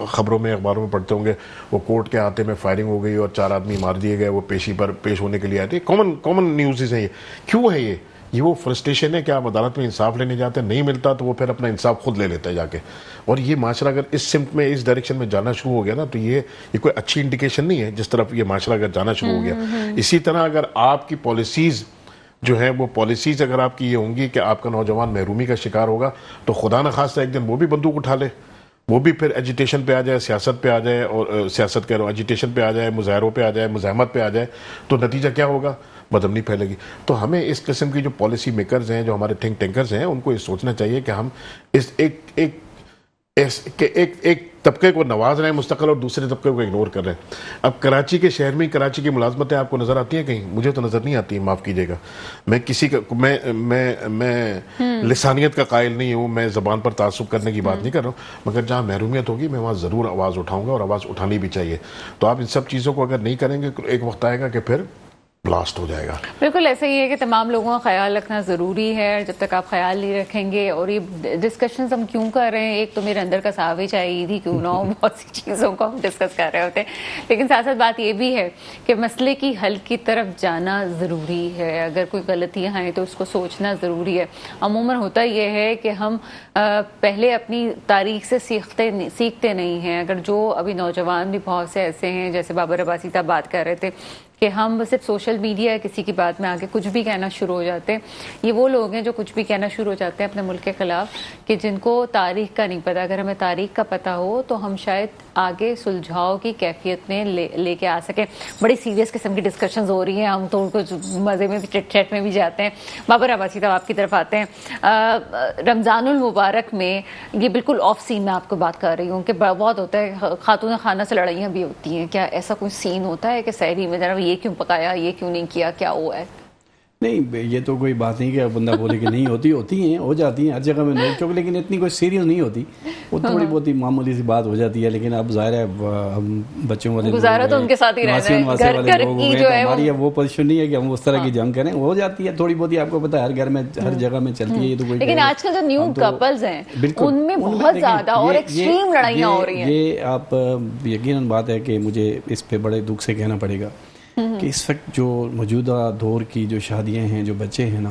خبروں میں، اخباروں میں پڑھتے ہوں گے، وہ کورٹ کے ہاتھے میں فائرنگ ہو گئی اور 4 آدمی مار دیے گئے، وہ پیشی پر پیش ہونے کے لیے آئے تھے. کامن نیوزز ہیں. یہ کیوں ہے؟ یہ وہ فرسٹریشن ہے کہ آپ عدالت میں انصاف لینے جاتے ہیں، نہیں ملتا تو وہ پھر اپنا انصاف خود لے لیتا ہے جا کے. اور یہ معاشرہ اگر اس سمت میں، اس ڈائریکشن میں جانا شروع ہو گیا نا، تو یہ کوئی اچھی انڈیکیشن نہیں ہے جس طرف یہ معاشرہ اگر جانا شروع ہو گیا. اسی طرح اگر آپ کی پالیسیز جو ہیں، وہ پالیسیز اگر آپ کی یہ ہوں گی کہ آپ کا نوجوان محرومی کا شکار ہوگا، تو خدا نخواستہ ایک دن وہ بھی بندوق اٹھا لے، وہ بھی پھر ایجیٹیشن پہ آ جائے، سیاست پہ آ جائے، اور سیاست کہہ رہا ہوں ایجیٹیشن پہ آ جائے، مظاہروں پہ آ جائے، مزاحمت پہ آ جائے، تو نتیجہ کیا ہوگا؟ بدامنی پھیلے گی. تو ہمیں اس قسم کی جو پالیسی میکرز ہیں، جو ہمارے تھنک ٹینکرز ہیں، ان کو یہ سوچنا چاہیے کہ ہم اس ایک طبقے کو نواز رہے ہیں مستقل اور دوسرے طبقے کو اگنور کر رہے ہیں. اب کراچی کے شہر میں کراچی کی ملازمتیں آپ کو نظر آتی ہیں کہیں؟ مجھے تو نظر نہیں آتی ہیں, معاف کیجیے گا. میں کسی کا میں لسانیت کا قائل نہیں ہوں, میں زبان پر تعصب کرنے کی بات نہیں کر رہا ہوں, مگر جہاں محرومیت ہوگی میں وہاں ضرور آواز اٹھاؤں گا, اور آواز اٹھانی بھی چاہیے. تو آپ ان سب چیزوں کو اگر نہیں کریں گے ایک وقت آئے گا کہ پھر بلاسٹ ہو جائے گا. بالکل ایسا ہی ہے کہ تمام لوگوں کا خیال رکھنا ضروری ہے. جب تک آپ خیال نہیں رکھیں گے, اور یہ ڈسکشنز ہم کیوں کر رہے ہیں, ایک تو میرے اندر کا ساوج ہے عید ہی کیوں نہ ہو, بہت سی چیزوں کو ہم ڈسکس کر رہے ہوتے ہیں, لیکن ساتھ ساتھ بات یہ بھی ہے کہ مسئلے کی حل کی طرف جانا ضروری ہے. اگر کوئی غلطیاں ہیں تو اس کو سوچنا ضروری ہے. عموماً ہوتا یہ ہے کہ ہم پہلے اپنی تاریخ سے سیکھتے نہیں ہیں. اگر جو ابھی نوجوان بھی بہت سے ایسے ہیں, جیسے بابر عباسی صاحب بات کر رہے تھے کہ ہم صرف سوشل میڈیا کسی کی بات میں آگے کچھ بھی کہنا شروع ہو جاتے ہیں, یہ وہ لوگ ہیں جو کچھ بھی کہنا شروع ہو جاتے ہیں اپنے ملک کے خلاف, کہ جن کو تاریخ کا نہیں پتہ. اگر ہمیں تاریخ کا پتہ ہو تو ہم شاید آگے سلجھاؤ کی کیفیت میں لے کے آ سکیں. بڑی سیریس قسم کی ڈسکشنز ہو رہی ہیں, ہم تو کچھ مزے میں بھی چٹ چیٹ میں بھی جاتے ہیں. بابر عباسی صاحب آپ کی طرف آتے ہیں. رمضان المبارک میں یہ بالکل آف سین میں آپ کو بات کر رہی ہوں کہ بہت ہوتا ہے خاتون خانہ سے لڑائیاں بھی ہوتی ہیں. کیا ایسا کوئی سین ہوتا ہے کہ سحری میں ذرا یہ کیوں پکایا, یہ کیوں نہیں کیا, کیا ہوا ہے؟ نہیں, یہ تو کوئی بات نہیں کہ بندہ بولے کہ نہیں ہوتی ہیں, ہو جاتی ہیں ہر جگہ میں نوک چوک, لیکن اتنی کوئی سیریس نہیں ہوتی. وہ تھوڑی بہت ہی معمولی سی بات ہو جاتی ہے. لیکن اب ظاہر ہے ہم بچوں والے گزارا تو ان کے ساتھ ہی رہنا ہے, گھر کی جو ہے ہماری وہ پوزیشن نہیں ہے کہ ہم اس طرح کی جنگ کریں. ہو جاتی ہے تھوڑی بہت ہی, آپ کو پتا ہے ہر گھر میں ہر جگہ میں چلتی ہے. یہ تو کوئی, لیکن آج کل جو نیو کپلز ہیں ان میں بہت زیادہ اور ایکسٹریم لڑائیاں ہو رہی ہیں. یہ آپ یقیناً بات ہے کہ مجھے اس پہ بڑے دکھ سے کہنا پڑے گا کہ اس وقت جو موجودہ دور کی جو شادیاں ہیں, جو بچے ہیں نا,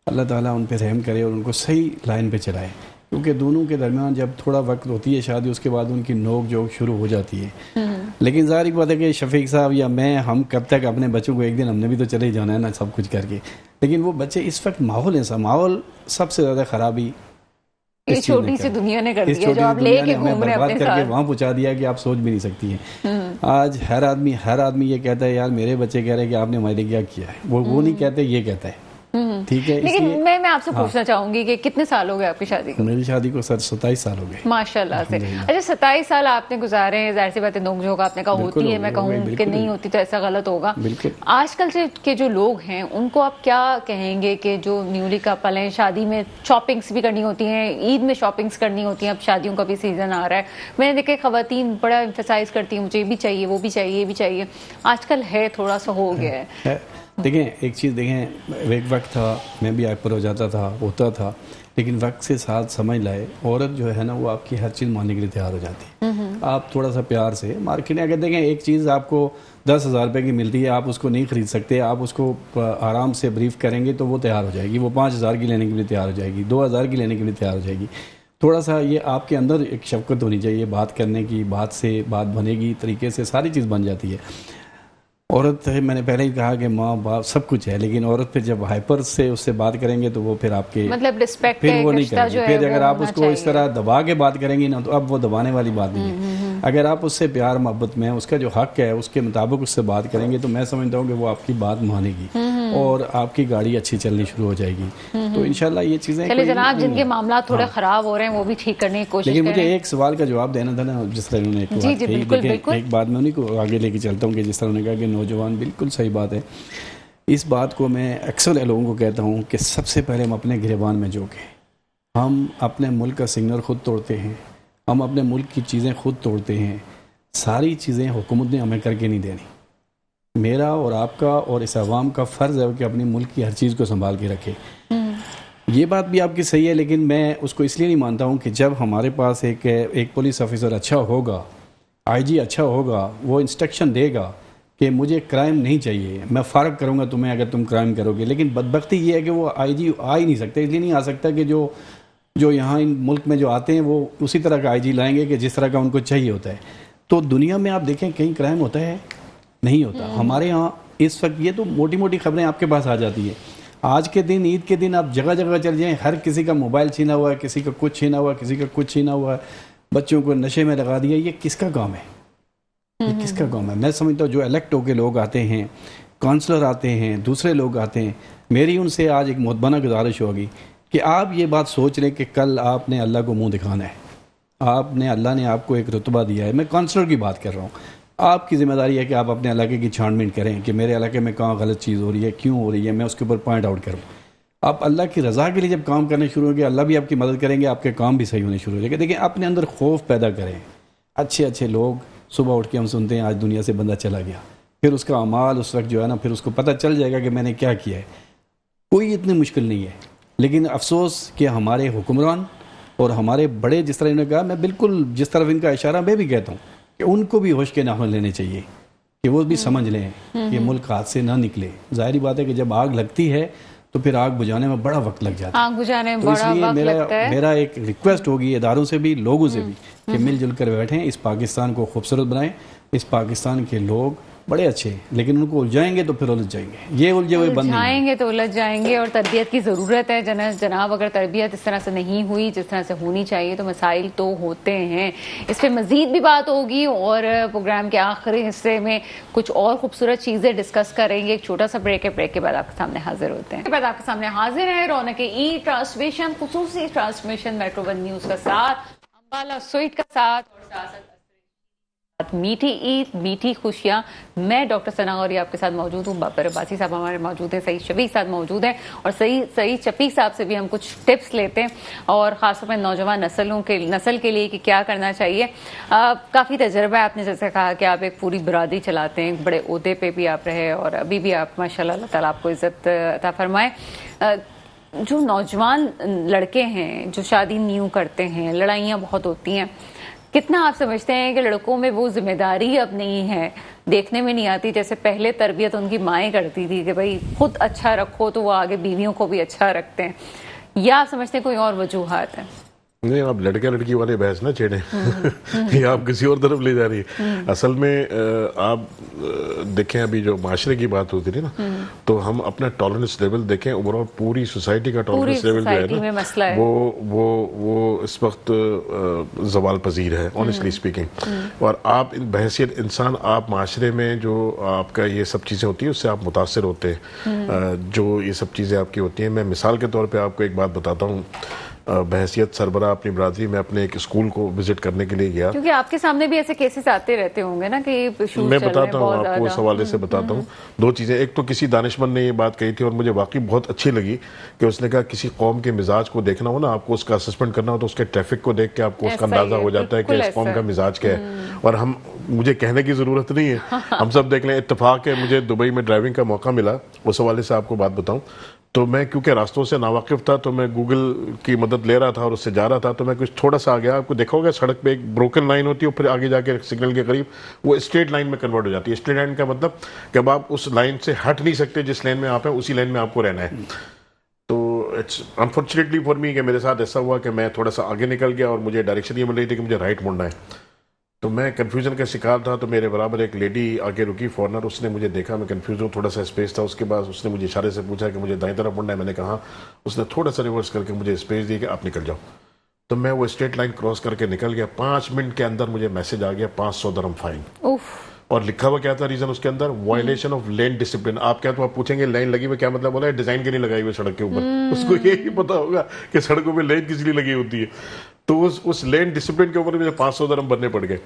اللہ تعالیٰ ان پہ رحم کرے اور ان کو صحیح لائن پہ چلائے. کیونکہ دونوں کے درمیان جب تھوڑا وقت ہوتی ہے شادی, اس کے بعد ان کی نوک جھوک شروع ہو جاتی ہے. لیکن ظاہر بات ہے کہ شفیق صاحب یا میں, ہم کب تک اپنے بچوں کو, ایک دن ہم نے بھی تو چلے ہی جانا ہے نا سب کچھ کر کے. لیکن وہ بچے اس وقت ماحول ایسا, ماحول سب سے زیادہ خرابی اس چھوٹی سی دنیا نے کر دیا, جو آپ لے کے گھوم رہے ہیں اپنے ساتھ, وہاں پہنچا دیا کہ آپ سوچ بھی نہیں سکتی ہیں. آج ہر آدمی یہ کہتا ہے یار میرے بچے کہہ رہے ہیں کہ آپ نے ہمارے لیے کیا کیا ہے. وہ نہیں کہتے, یہ کہتا ہے. ٹھیک ہے, لیکن میں آپ سے پوچھنا چاہوں گی کہ کتنے سال ہو گئے آپ کی شادی کو؟ میری شادی کو 27 سال ہو گئے ماشاء اللہ سے. اچھا 27 سال آپ نے گزارے ہیں, ظاہر سی بات ہے نوک جھوک آپ نے کہا ہوتی ہے, میں کہوں کہ نہیں ہوتی تو ایسا غلط ہوگا. آج کل کے جو لوگ ہیں ان کو آپ کیا کہیں گے کہ جو نیولی کپل ہیں, شادی میں شاپنگس بھی کرنی ہوتی ہیں, عید میں شاپنگس کرنی ہوتی ہیں, اب شادیوں کا بھی سیزن آ رہا ہے, میں نے دیکھا خواتین بڑا ایمفسائز کرتی ہیں مجھے یہ بھی چاہیے, وہ بھی چاہیے, یہ بھی چاہیے. آج کل ہے تھوڑا سا ہو گیا ہے. دیکھیں ایک چیز دیکھیں, ایک وقت تھا میں بھی ہائپر ہو جاتا تھا, ہوتا تھا, لیکن وقت سے ساتھ سمجھ لائے, عورت جو ہے نا وہ آپ کی ہر چیز ماننے کے لیے تیار ہو جاتی ہے. آپ تھوڑا سا پیار سے مارکیٹ میں اگر دیکھیں ایک چیز آپ کو 10,000 روپے کی ملتی ہے, آپ اس کو نہیں خرید سکتے, آپ اس کو آرام سے بریف کریں گے تو وہ تیار ہو جائے گی. وہ 5,000 کی لینے کے لیے تیار ہو جائے گی, 2,000 کی لینے کے لیے تیار ہو جائے گی. تھوڑا سا یہ آپ کے اندر ایک شفقت ہونی چاہیے, بات کرنے کی, بات سے بات بنے گی, طریقے سے ساری چیز بن جاتی ہے. عورت ہے, میں نے پہلے ہی کہا کہ ماں باپ سب کچھ ہے, لیکن عورت پھر جب ہائپر سے اس سے بات کریں گے تو وہ پھر آپ کے مطلب رسپیکٹ, پھر وہ نہیں کریں گے. پھر اگر آپ اس کو اس طرح دبا کے بات کریں گی نا تو اب وہ دبانے والی بات نہیں ہے. اگر آپ اس سے پیار محبت میں اس کا جو حق ہے اس کے مطابق اس سے بات کریں گے تو میں سمجھتا ہوں کہ وہ آپ کی بات مانے گی اور آپ کی گاڑی اچھی چلنی شروع ہو جائے گی. تو انشاءاللہ یہ چیزیں, چلے جناب جن کے معاملات تھوڑے خراب ہو رہے ہیں وہ بھی ٹھیک کرنے کی کوشش کریں. لیکن مجھے ایک سوال کا جواب دینا تھا نا, جس طرح انہوں نے ایک بات میں انہیں کو آگے لے کے چلتا ہوں کہ جس طرح انہوں نے کہا کہ نوجوان, بالکل صحیح بات ہے. اس بات کو میں اکثر لوگوں کو کہتا ہوں کہ سب سے پہلے ہم اپنے گریبان میں جھونکیں. ہم اپنے ملک کا سگنل خود توڑتے ہیں, ہم اپنے ملک کی چیزیں خود توڑتے ہیں. ساری چیزیں حکومت نے ہمیں کر کے نہیں دینی. میرا اور آپ کا اور اس عوام کا فرض ہے کہ اپنے ملک کی ہر چیز کو سنبھال کے رکھے. یہ بات بھی آپ کی صحیح ہے, لیکن میں اس کو اس لیے نہیں مانتا ہوں کہ جب ہمارے پاس ایک پولیس آفیسر اچھا ہوگا, آئی جی اچھا ہوگا, وہ انسٹرکشن دے گا کہ مجھے کرائم نہیں چاہیے, میں فارغ کروں گا تمہیں اگر تم کرائم کرو گے. لیکن بدبختی یہ ہے کہ وہ آئی جی آ ہی نہیں سکتے. اس لیے نہیں آ سکتا کہ جو یہاں ان ملک میں جو آتے ہیں وہ اسی طرح کا آئی جی لائیں گے کہ جس طرح کا ان کو چاہیے ہوتا ہے. تو دنیا میں آپ دیکھیں کہیں کرائم ہوتا ہے, نہیں ہوتا. ہمارے ہاں اس وقت یہ تو موٹی موٹی خبریں آپ کے پاس آ جاتی ہیں. آج کے دن, عید کے دن آپ جگہ جگہ چل جائیں, ہر کسی کا موبائل چھینا ہوا ہے, کسی کا کچھ چھینا ہوا ہے, کسی کا کچھ چھینا ہوا ہے, بچوں کو نشے میں لگا دیا. یہ کس کا کام ہے؟ یہ کس کا کام ہے؟ میں سمجھتا ہوں جو الیکٹ ہو کے لوگ آتے ہیں, کونسلر آتے ہیں, دوسرے لوگ آتے ہیں, میری ان سے آج ایک مہربانہ گزارش ہوگی کہ آپ یہ بات سوچ لیں کہ کل آپ نے اللہ کو منہ دکھانا ہے. آپ نے اللہ نے آپ کو ایک رتبہ دیا ہے. میں کونسلر کی بات کر رہا ہوں. آپ کی ذمہ داری ہے کہ آپ اپنے علاقے کی چھان بین کریں کہ میرے علاقے میں کہاں غلط چیز ہو رہی ہے, کیوں ہو رہی ہے, میں اس کے اوپر پوائنٹ آؤٹ کروں. آپ اللہ کی رضا کے لیے جب کام کرنا شروع ہو گے, اللہ بھی آپ کی مدد کریں گے, آپ کے کام بھی صحیح ہونے شروع ہو جائیں گے. دیکھیں اپنے اندر خوف پیدا کریں. اچھے لوگ صبح اٹھ کے ہم سنتے ہیں آج دنیا سے بندہ چلا گیا, پھر اس کا اعمال اس وقت جو ہے نا, پھر اس کو پتہ چل جائے گا کہ میں نے کیا کیا ہے. کوئی اتنی مشکل نہیں ہے. لیکن افسوس کہ ہمارے حکمران اور ہمارے بڑے, جس طرح انہوں نے کہا, میں بالکل جس طرف ان کا اشارہ میں بھی کہتا ہوں کہ ان کو بھی ہوش کے ناخن لینے چاہیے کہ وہ بھی سمجھ لیں کہ ملک ہاتھ سے نہ نکلے. ظاہری بات ہے کہ جب آگ لگتی ہے تو پھر آگ بجھانے میں بڑا وقت لگ جاتا ہے. آگ بجھانے میں تو اس بڑا لیے وقت لگتا ہے. میرا ایک ریکویسٹ ہوگی اداروں سے بھی, لوگوں سے بھی, کہ مل جل کر بیٹھیں, اس پاکستان کو خوبصورت بنائیں. اس پاکستان کے لوگ بڑے اچھے ہیں لیکن ان کو الجھائیں گے تو پھر الجھ جائیں گے. یہ الجھے ہوئے بند نہیں جائیں گے تو الجھ جائیں گے, اور تربیت کی ضرورت ہے جناب. اگر تربیت اس طرح سے نہیں ہوئی جس طرح سے ہونی چاہیے تو مسائل تو ہوتے ہیں. اس پہ مزید بھی بات ہوگی اور پروگرام کے آخری حصے میں کچھ اور خوبصورت چیزیں ڈسکس کریں گے. ایک چھوٹا سا بریک ہے, بریک کے بعد آپ کے سامنے حاضر ہوتے ہیں. بعد آپ کے سامنے حاضر ہے رونق ای ٹرانسمیشن, خصوصی ٹرانسمیشن میٹرو ون نیوز کا ساتھ, امبالا سویٹ کا ساتھ, اور میٹھی عید میٹھی خوشیاں. میں ڈاکٹر ثنا غوری آپ کے ساتھ موجود ہوں. بابر عباسی صاحب ہمارے موجود ہیں, سعید شفیق صاحب موجود ہیں, اور سعید شفیق صاحب سے بھی ہم کچھ ٹپس لیتے ہیں, اور خاص طور پہ نوجوان نسل کے لیے کہ کیا کرنا چاہیے. کافی تجربہ ہے, آپ نے جیسے کہا کہ آپ ایک پوری برادری چلاتے ہیں, بڑے عہدے پہ بھی آپ رہے, اور ابھی بھی آپ ماشاءاللہ اللہ تعالیٰ آپ کو عزت عطا فرمائے. جو نوجوان لڑکے ہیں جو شادی نیو کرتے ہیں, لڑائیاں بہت ہوتی ہیں, کتنا آپ سمجھتے ہیں کہ لڑکوں میں وہ ذمہ داری اب نہیں ہے, دیکھنے میں نہیں آتی جیسے پہلے تربیت ان کی مائیں کرتی تھی کہ بھائی خود اچھا رکھو تو وہ آگے بیویوں کو بھی اچھا رکھتے ہیں, یا آپ سمجھتے ہیں کوئی اور وجوہات ہیں؟ نہیں, آپ لڑکے لڑکی والے بحث نہ چھیڑیں, یہ آپ کسی اور طرف لے جا رہی ہے. اصل میں آپ دیکھیں ابھی جو معاشرے کی بات ہوتی تھی نا, تو ہم اپنا ٹالرنس لیول دیکھیں, اوور آل پوری سوسائٹی کا ٹالرنس لیول جو ہے نا وہ اس وقت زوال پذیر ہے, آنیسٹلی اسپیکنگ. اور آپ بحیثیت انسان, آپ معاشرے میں جو آپ کا یہ سب چیزیں ہوتی ہیں اس سے آپ متاثر ہوتے ہیں, جو یہ سب چیزیں آپ کی ہوتی ہیں. میں مثال کے طور پہ آپ کو ایک بات بتاتا ہوں. بحیثیت سربراہ اپنی برادری میں اپنے ایک اسکول کو وزٹ کرنے کے لیے گیا. کیونکہ آپ کے سامنے بھی ایسے کیسز آتے رہتے ہوں گے نا کہ میں بتاتا ہوں آپ کو, اس حوالے سے بتاتا ہوں. دو چیزیں, ایک تو کسی دانشمند نے یہ بات کہی تھی اور مجھے واقعی بہت اچھی لگی کہ اس نے کہا کسی قوم کے مزاج کو دیکھنا ہو نا, آپ کو اس کا اسسمنٹ کرنا ہو تو اس کے ٹریفک کو دیکھ کے آپ کو اس کا اندازہ ہو جاتا ہے کہ اس قوم کا مزاج کیا ہے. اور مجھے کہنے کی ضرورت نہیں ہے, ہم سب دیکھ لیں. اتفاق ہے مجھے دبئی میں ڈرائیونگ کا موقع ملا, اس حوالے سے آپ کو بات بتاؤں تو میں کیونکہ راستوں سے ناواقف تھا تو میں گوگل کی مدد لے رہا تھا اور اس سے جا رہا تھا. تو میں کچھ تھوڑا سا آگیا, آپ کو دیکھا ہوگا سڑک پہ ایک بروکن لائن ہوتی ہے, اور پھر آگے جا کے سگنل کے قریب وہ اسٹریٹ لائن میں کنورٹ ہو جاتی ہے. اسٹریٹ لائن کا مطلب کہ اب آپ اس لائن سے ہٹ نہیں سکتے, جس لائن میں آپ ہیں اسی لائن میں آپ کو رہنا ہے. تو اٹس انفارچونیٹلی فار می کہ میرے ساتھ ایسا ہوا کہ میں تھوڑا سا آگے نکل گیا اور مجھے ڈائریکشن یہ مل رہی تھی کہ مجھے رائٹ مڑنا ہے. تو میں کنفیوژن کا شکار تھا. تو میرے برابر ایک لیڈی آگے رکی فارنر, اس نے مجھے دیکھا میں کنفیوز ہوں, تھوڑا سا اسپیس تھا. اس کے بعد اس نے مجھے اشارے سے پوچھا کہ مجھے دائیں طرف مڑنا ہے. میں نے کہا, اس نے تھوڑا سا ریورس کر کے مجھے اسپیس دی کہ آپ نکل جاؤ. تو میں وہ اسٹریٹ لائن کراس کر کے نکل گیا. 5 منٹ کے اندر مجھے میسج آ گیا 500 درہم فائن. اور لکھا ہوا کیا تھا ریزن اس کے اندر, وائلیشن آف لین ڈسپلن. آپ کیا تو آپ پوچھیں گے لائن لگی ہوئی کیا مطلب بولا ہے, ڈیزائن کے لیے لگائی ہوئی سڑک کے اوپر. اس کو یہی پتا ہوگا کہ سڑکوں پہ لین کس لیے لگی ہوتی ہے. تو اس لین ڈسپلن کے اوپر مجھے 500 درہم بھرنے پڑ گئے.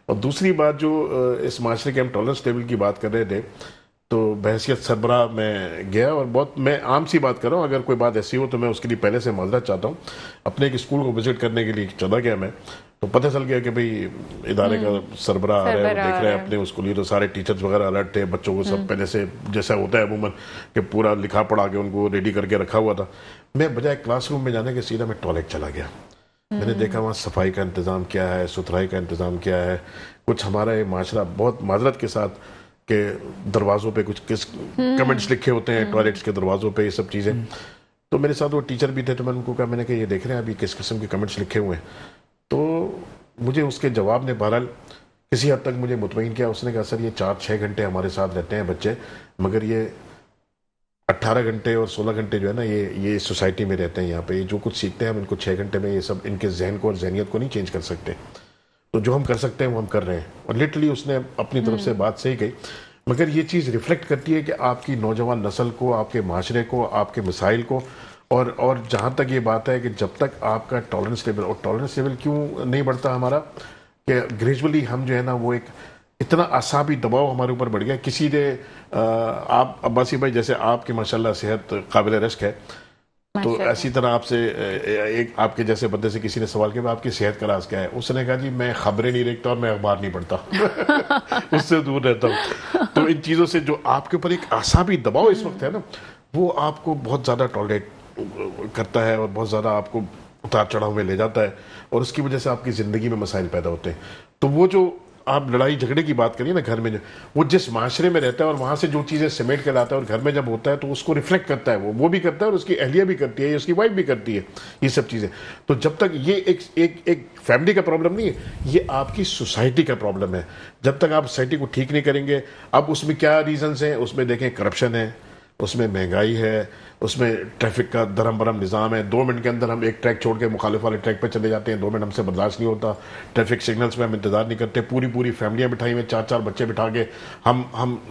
اور دوسری بات جو اس معاشرے کے ہم ٹالرنس لیول کی بات کر رہے تھے, تو بحیثیت سربراہ میں گیا اور بہت میں عام سی بات کر رہا ہوں, اگر کوئی بات ایسی ہو تو میں اس کے لیے پہلے سے معذرت چاہتا ہوں. اپنے ایک اسکول کو وزٹ کرنے کے لیے چلا گیا میں, تو پتہ چل گیا کہ بھئی ادارے کا سربراہ آ رہا ہے, وہ دیکھ رہے ہیں اپنے اس کو لیے. تو سارے ٹیچرز وغیرہ الرٹ تھے, بچوں کو سب پہلے سے جیسا ہوتا ہے عموماً کہ پورا لکھا پڑھا کے ان کو ریڈی کر کے رکھا ہوا تھا. میں بجائے کلاس روم میں جانے کے سیدھا میں ٹوائلٹ چلا گیا. میں نے دیکھا وہاں صفائی کا انتظام کیا ہے, ستھرائی کا انتظام کیا ہے. کچھ ہمارا یہ معاشرہ بہت معذرت کے ساتھ کہ دروازوں پہ کچھ کمنٹس لکھے ہوتے ہیں ٹوائلٹس کے دروازوں پہ, یہ سب چیزیں. تو میرے ساتھ وہ ٹیچر بھی تھے, تو میں نے ان کو کہا, میں نے کہا یہ دیکھ رہے ہیں ابھی کس قسم کے کمنٹس لکھے ہوئے ہیں. تو مجھے اس کے جواب نے بہرحال کسی حد تک مجھے مطمئن کیا. اس نے کہا سر یہ 4-6 گھنٹے ہمارے ساتھ رہتے ہیں بچے, مگر یہ 18 گھنٹے اور 16 گھنٹے جو ہے نا یہ سوسائٹی میں رہتے ہیں. یہاں پہ یہ جو کچھ سیکھتے ہیں ہم ان کو 6 گھنٹے میں یہ سب ان کے ذہن کو اور ذہنیت کو نہیں چینج کر سکتے. تو جو ہم کر سکتے ہیں وہ ہم کر رہے ہیں. اور لٹرلی اس نے اپنی طرف سے بات صحیح کہی, مگر یہ چیز ریفلیکٹ کرتی ہے کہ آپ کی نوجوان نسل کو, آپ کے معاشرے کو, آپ کے مسائل کو اور جہاں تک یہ بات ہے کہ جب تک آپ کا ٹالرنس لیول، اور ٹالرنس لیول کیوں نہیں بڑھتا ہمارا، کہ گریجولی ہم جو ہے نا وہ ایک اتنا اعصابی دباؤ ہمارے اوپر بڑھ گیا. کسی نے آپ عباسی بھائی جیسے آپ کی ماشاءاللہ صحت قابل رشک ہے، تو اسی طرح آپ سے ایک آپ کے جیسے بندے سے کسی نے سوال کیا آپ کی صحت کا راز کیا ہے، اس نے کہا جی میں خبریں نہیں دیکھتا اور میں اخبار نہیں پڑھتا اس سے دور رہتا ہوں. تو ان چیزوں سے جو آپ کے اوپر ایک اعصابی دباؤ اس وقت ہے نا، وہ آپ کو بہت زیادہ ٹالریٹ کرتا ہے اور بہت زیادہ آپ کو اتار چڑھاؤ میں لے جاتا ہے، اور اس کی وجہ سے آپ کی زندگی میں مسائل پیدا ہوتے ہیں. تو وہ جو آپ لڑائی جھگڑے کی بات کریے نا گھر میں، وہ جس معاشرے میں رہتا ہے اور وہاں سے جو چیزیں سمیٹ کے لاتا ہے اور گھر میں جب ہوتا ہے تو اس کو ریفلیکٹ کرتا ہے، وہ بھی کرتا ہے اور اس کی اہلیہ بھی کرتی ہے، اس کی وائف بھی کرتی ہے یہ سب چیزیں. تو جب تک یہ ایک فیملی کا پرابلم نہیں ہے، یہ آپ کی سوسائٹی کا پرابلم ہے. جب تک آپ سوسائٹی کو ٹھیک نہیں کریں گے، اب اس میں کیا ریزنز ہیں، اس میں دیکھیں کرپشن ہے، اس میں مہنگائی ہے، اس میں ٹریفک کا درہم برہم نظام ہے. 2 منٹ کے اندر ہم ایک ٹریک چھوڑ کے مخالف والے ٹریک پہ چلے جاتے ہیں، 2 منٹ ہم سے برداشت نہیں ہوتا. ٹریفک سگنلز میں ہم انتظار نہیں کرتے، پوری فیملیاں بٹھائی ہوئی 4 بچے بٹھا کے ہم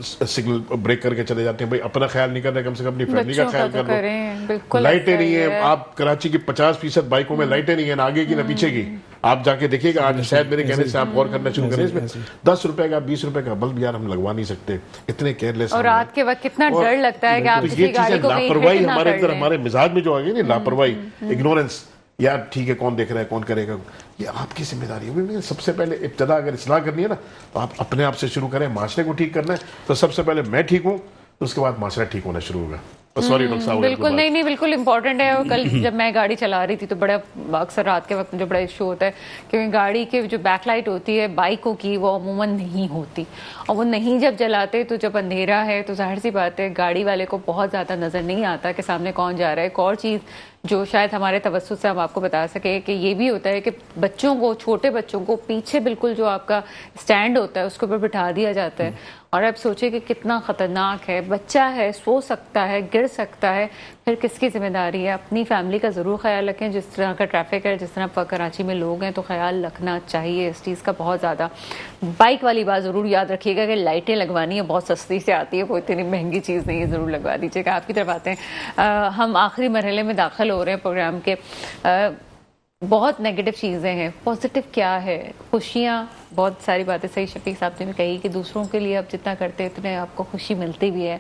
سگنل بریک کر کے چلے جاتے ہیں. بھائی اپنا خیال نہیں کر رہے، کم سے کم اپنی فیملی کا خیال کر لو. لائٹیں نہیں ہیں، آپ کراچی کی 50% بائکوں میں لائٹیں نہیں ہیں، نہ آگے کی نہ پیچھے کی. آپ جا کے دیکھیے گا، آج شاید میرے کہنے سے آپ غور کرنا شروع کریں، اس میں 10 روپے کا 20 روپے کا بلب یار ہم لگوا نہیں سکتے، اتنے کیئرلیس. اور رات کے وقت کتنا ڈر لگتا ہے کہ آپ یہ چیزیں لاپرواہی ہمارے اندر، ہمارے مزاج میں جو آ گئی نا لاپرواہی، اگنورنس، یار ٹھیک ہے کون دیکھ رہا ہے کون کرے گا، یہ آپ کی ذمہ داری ہے. سب سے پہلے ابتدا اگر اصلاح کرنی ہے نا تو آپ اپنے آپ سے شروع کریں. معاشرے کو ٹھیک کرنا ہے تو سب سے پہلے میں ٹھیک ہوں، تو اس کے بعد معاشرہ ٹھیک ہونا شروع ہوگا. سوری ڈاکٹر صاحب. بالکل نہیں بالکل امپورٹنٹ ہے. اور کل جب میں گاڑی چلا رہی تھی تو بڑا اکثر رات کے وقت جو بڑا ایشو ہوتا ہے کہ گاڑی کے جو بیک لائٹ ہوتی ہے بائکوں کی وہ عموماً نہیں ہوتی، اور وہ نہیں جب جلاتے تو جب اندھیرا ہے تو ظاہر سی بات ہے گاڑی والے کو بہت زیادہ نظر نہیں آتا کہ سامنے کون جا رہا ہے. ایک اور چیز جو شاید ہمارے توسط سے ہم آپ کو بتا سکے کہ یہ بھی ہوتا ہے کہ بچوں کو، چھوٹے بچوں کو پیچھے بالکل جو آپ کا سٹینڈ ہوتا ہے اس کے اوپر بٹھا دیا جاتا ہے. اور آپ سوچیں کہ کتنا خطرناک ہے، بچہ ہے، سو سکتا ہے، گر سکتا ہے، پھر کس کی ذمہ داری ہے؟ اپنی فیملی کا ضرور خیال رکھیں. جس طرح کا ٹریفک ہے، جس طرح کراچی میں لوگ ہیں، تو خیال رکھنا چاہیے اس چیز کا بہت زیادہ. بائک والی بات ضرور یاد رکھیے گا کہ لائٹیں لگوانی ہے بہت سستی سے آتی ہے، وہ اتنی مہنگی چیز نہیں ہے، ضرور لگوا دیجیے گا. آپ کی طرف آتے ہیں، ہم آخری مرحلے میں داخل ہو رہے ہیں پروگرام کے. بہت نیگیٹو چیزیں ہیں، پازیٹیو کیا ہے؟ خوشیاں، بہت ساری باتیں صحیح شفیق صاحب نے بھی کہی کہ دوسروں کے لیے آپ جتنا کرتے ہیں اتنے آپ کو خوشی ملتی بھی ہے.